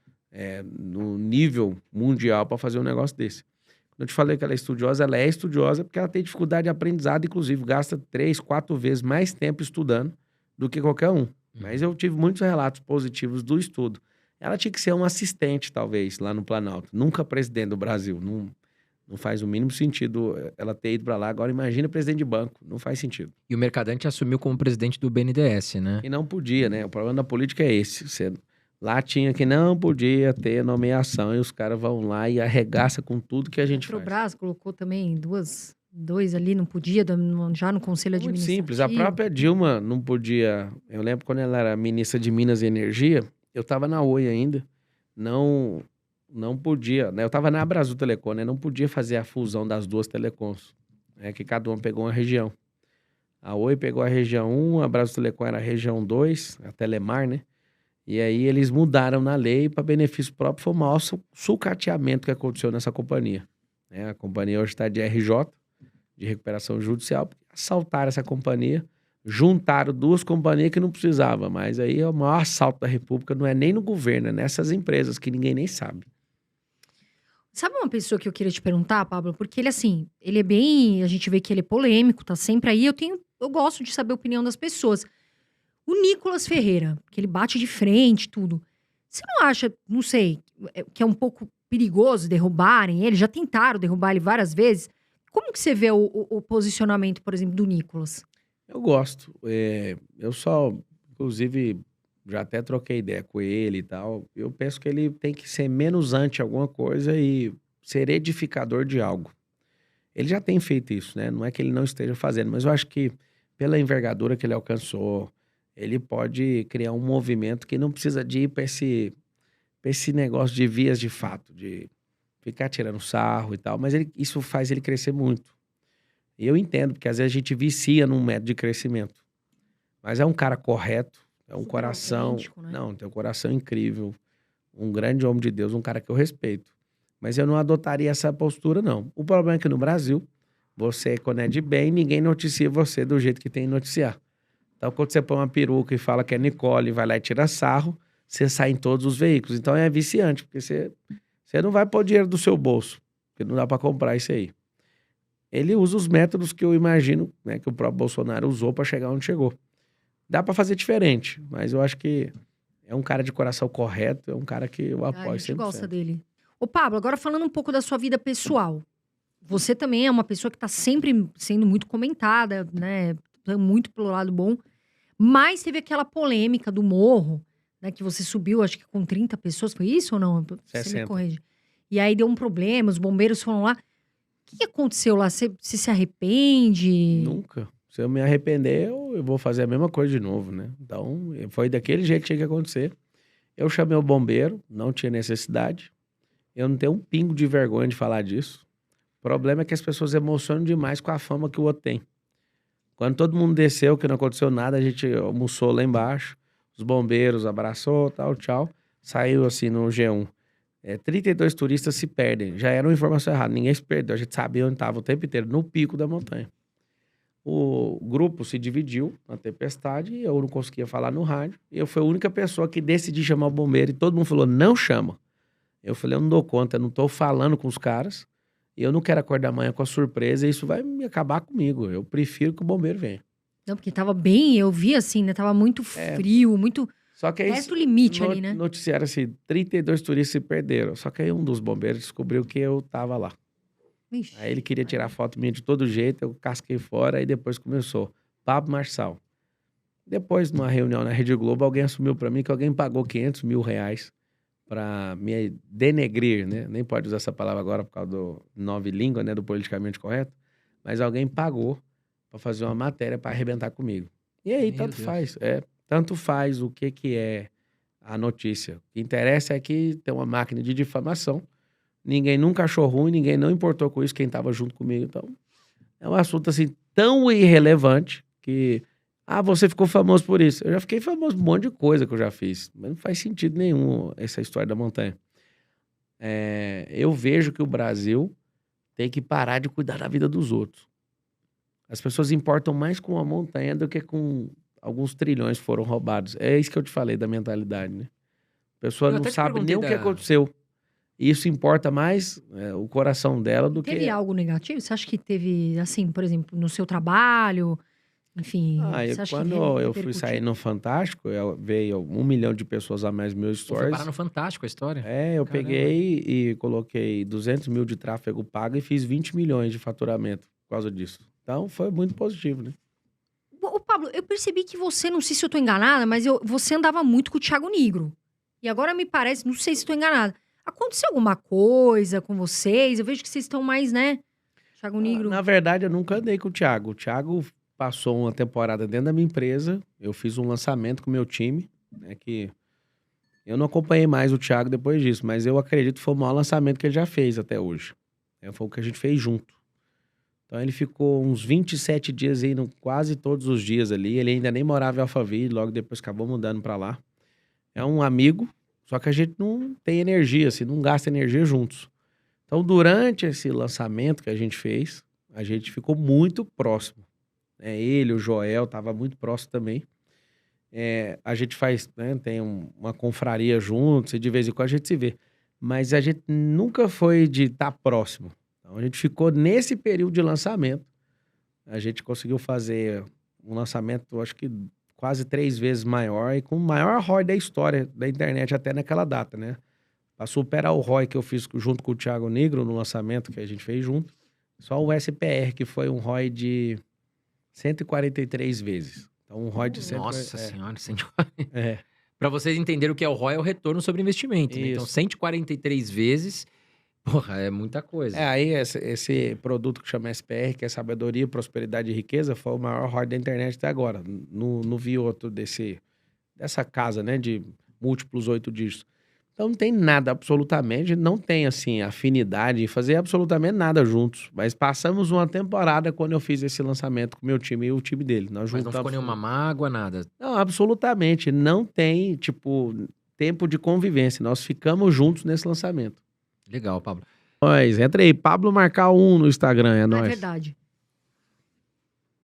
no nível mundial para fazer um negócio desse. Quando eu te falei que ela é estudiosa porque ela tem dificuldade de aprendizado, inclusive gasta 3, 4 vezes mais tempo estudando do que qualquer um. Mas eu tive muitos relatos positivos do estudo. Ela tinha que ser um assistente, talvez, lá no Planalto. Nunca presidente do Brasil. Não faz o mínimo sentido ela ter ido para lá. Agora, imagina presidente de banco. Não faz sentido. E o Mercadante assumiu como presidente do BNDES, né? E não podia, né? O problema da política é esse. Lá tinha que não podia ter nomeação. E os caras vão lá e arregaçam com tudo que a gente faz. O Petrobras colocou também dois ali, não podia, já no Conselho Administrativo. Muito simples. A própria Dilma não podia... Eu lembro quando ela era ministra de Minas e Energia, eu estava na Oi ainda. Não podia, né? Eu estava na Abrasil Telecom, né? Não podia fazer a fusão das duas telecoms, né? Que cada uma pegou uma região. A Oi pegou a região 1, a Abrasil Telecom era a região 2, a Telemar, né? E aí eles mudaram na lei para benefício próprio. Foi o maior sucateamento que aconteceu nessa companhia, né? A companhia hoje está de RJ, de recuperação judicial. Assaltaram essa companhia, juntaram duas companhias que não precisavam, mas aí é o maior assalto da República, não é nem no governo, é nessas empresas que ninguém nem sabe. Sabe uma pessoa que eu queria te perguntar, Pablo? Porque ele, assim, ele é bem... A gente vê que ele é polêmico, tá sempre aí. Eu gosto de saber a opinião das pessoas. O Nicolas Ferreira, que ele bate de frente, tudo. Você não acha, não sei, que é um pouco perigoso derrubarem ele? Já tentaram derrubar ele várias vezes. Como que você vê o posicionamento, por exemplo, do Nicolas? Eu gosto. Eu só, inclusive, já até troquei ideia com ele e tal. Eu penso que ele tem que ser menos anti alguma coisa e ser edificador de algo. Ele já tem feito isso, né? Não é que ele não esteja fazendo, mas eu acho que pela envergadura que ele alcançou, ele pode criar um movimento que não precisa de ir para esse negócio de vias de fato, de ficar tirando sarro e tal, mas isso faz ele crescer muito. E eu entendo, porque às vezes a gente vicia num método de crescimento. Mas é um cara correto, é um coração... Né? Não, tem um coração incrível, um grande homem de Deus, um cara que eu respeito. Mas eu não adotaria essa postura, não. O problema é que no Brasil, você, quando é de bem, ninguém noticia você do jeito que tem que noticiar. Então, quando você põe uma peruca e fala que é Nicole, vai lá e tira sarro, você sai em todos os veículos. Então, é viciante, porque você não vai pôr dinheiro do seu bolso, porque não dá para comprar isso aí. Ele usa os métodos que eu imagino, né, que o próprio Bolsonaro usou para chegar onde chegou. Dá para fazer diferente, mas eu acho que é um cara de coração correto, é um cara que eu apoio 100%. A gente gosta dele. Ô, Pablo, agora falando um pouco da sua vida pessoal. Você também é uma pessoa que está sempre sendo muito comentada, né? muito pelo lado bom. Mas teve aquela polêmica do morro, né? Que você subiu, acho que com 30 pessoas. Foi isso ou não? Você me 60. corrige. E aí deu um problema, os bombeiros foram lá. O que aconteceu lá? Você se arrepende? Nunca. Se eu me arrepender, eu vou fazer a mesma coisa de novo, né? Então, foi daquele jeito que tinha que acontecer. Eu chamei o bombeiro, não tinha necessidade. Eu não tenho um pingo de vergonha de falar disso. O problema é que as pessoas emocionam demais com a fama que o outro tem. Quando todo mundo desceu, que não aconteceu nada, a gente almoçou lá embaixo. Os bombeiros abraçou, tal, tchau. Saiu assim no G1. 32 turistas se perdem. Já era uma informação errada, ninguém se perdeu. A gente sabia onde estava o tempo inteiro, no pico da montanha. O grupo se dividiu na tempestade e eu não conseguia falar no rádio. E eu fui a única pessoa que decidi chamar o bombeiro e todo mundo falou, não chama. Eu falei, eu não dou conta, eu não tô falando com os caras. E eu não quero acordar amanhã com a surpresa e isso vai me acabar comigo. Eu prefiro que o bombeiro venha. Não, porque tava bem, eu vi assim, né? Tava muito frio, muito... Só que aí, Resto limite ali, né? noticiaram assim, 32 turistas se perderam. Só que aí um dos bombeiros descobriu que eu tava lá. Ixi. Aí ele queria tirar foto minha de todo jeito, eu casquei fora e depois começou. Pablo Marçal. Depois, numa reunião na Rede Globo, alguém assumiu pra mim que alguém pagou 500 mil reais pra me denegrir, né? Nem pode usar essa palavra agora por causa do nove língua, né? Do politicamente correto. Mas alguém pagou pra fazer uma matéria pra arrebentar comigo. E aí, Meu tanto Deus. faz. Tanto faz o que é a notícia. O que interessa é que tem uma máquina de difamação. Ninguém nunca achou ruim, ninguém não importou com isso, quem tava junto comigo. Então, é um assunto assim tão irrelevante que... Ah, você ficou famoso por isso. Eu já fiquei famoso por um monte de coisa que eu já fiz. Mas não faz sentido nenhum essa história da montanha. Eu vejo que o Brasil tem que parar de cuidar da vida dos outros. As pessoas importam mais com a montanha do que com alguns trilhões que foram roubados. É isso que eu te falei da mentalidade, né? A pessoa Eu não até te sabe nem o que perguntei aconteceu. E isso importa mais o coração dela do Teve que... algo negativo? Você acha que teve, assim, por exemplo, no seu trabalho? Enfim, você acha Quando que eu fui repercutiu? sair no Fantástico, veio 1 milhão de pessoas a mais meus Pô, foi stories. parar no Fantástico a história. Eu Caramba. peguei e coloquei 200 mil de tráfego pago e fiz 20 milhões de faturamento por causa disso. Então, foi muito positivo, né? Ô, Pablo, eu percebi que você, não sei se eu tô enganada, mas você andava muito com o Thiago Nigro. E agora me parece, não sei se tô enganada. Aconteceu alguma coisa com vocês? Eu vejo que vocês estão mais, né? Thiago Nigro. Na verdade, eu nunca andei com o Thiago. O Thiago passou uma temporada dentro da minha empresa. Eu fiz um lançamento com o meu time, né? Que eu não acompanhei mais o Thiago depois disso, mas eu acredito que foi o maior lançamento que ele já fez até hoje. Foi o que a gente fez junto. Então ele ficou uns 27 dias indo quase todos os dias ali. Ele ainda nem morava em Alphaville, logo depois acabou mudando pra lá. É um amigo, só que a gente não tem energia, assim, não gasta energia juntos. Então, durante esse lançamento que a gente fez, a gente ficou muito próximo. Ele, o Joel, tava muito próximo também. A gente faz, né, tem uma confraria juntos e de vez em quando a gente se vê. Mas a gente nunca foi de estar próximo. Então, a gente ficou nesse período de lançamento. A gente conseguiu fazer um lançamento, acho que quase 3 vezes maior e com o maior ROI da história da internet até naquela data, né? Pra superar o ROI que eu fiz junto com o Thiago Nigro no lançamento que a gente fez junto, só o SPR, que foi um ROI de 143 vezes. Então, um ROI de 100... Nossa senhora, 140. É. Pra vocês entenderem o que é o ROI, é o retorno sobre investimento, né? Então, Isso. 143 vezes, porra, é muita coisa. Aí esse produto que chama SPR, que é Sabedoria, Prosperidade e Riqueza, foi o maior ROI da internet até agora. Não vi outro dessa casa, né, de múltiplos 8 dígitos. Então não tem nada, absolutamente, não tem, assim, afinidade em fazer absolutamente nada juntos. Mas passamos uma temporada quando eu fiz esse lançamento com o meu time e o time dele. Nós Mas não ficou nenhuma mágoa, nada. Não, absolutamente. Não tem, tipo, tempo de convivência. Nós ficamos juntos nesse lançamento. Legal, Pablo. Entra aí, Pablo Marcal 1 no Instagram, é Ah, é nóis. verdade.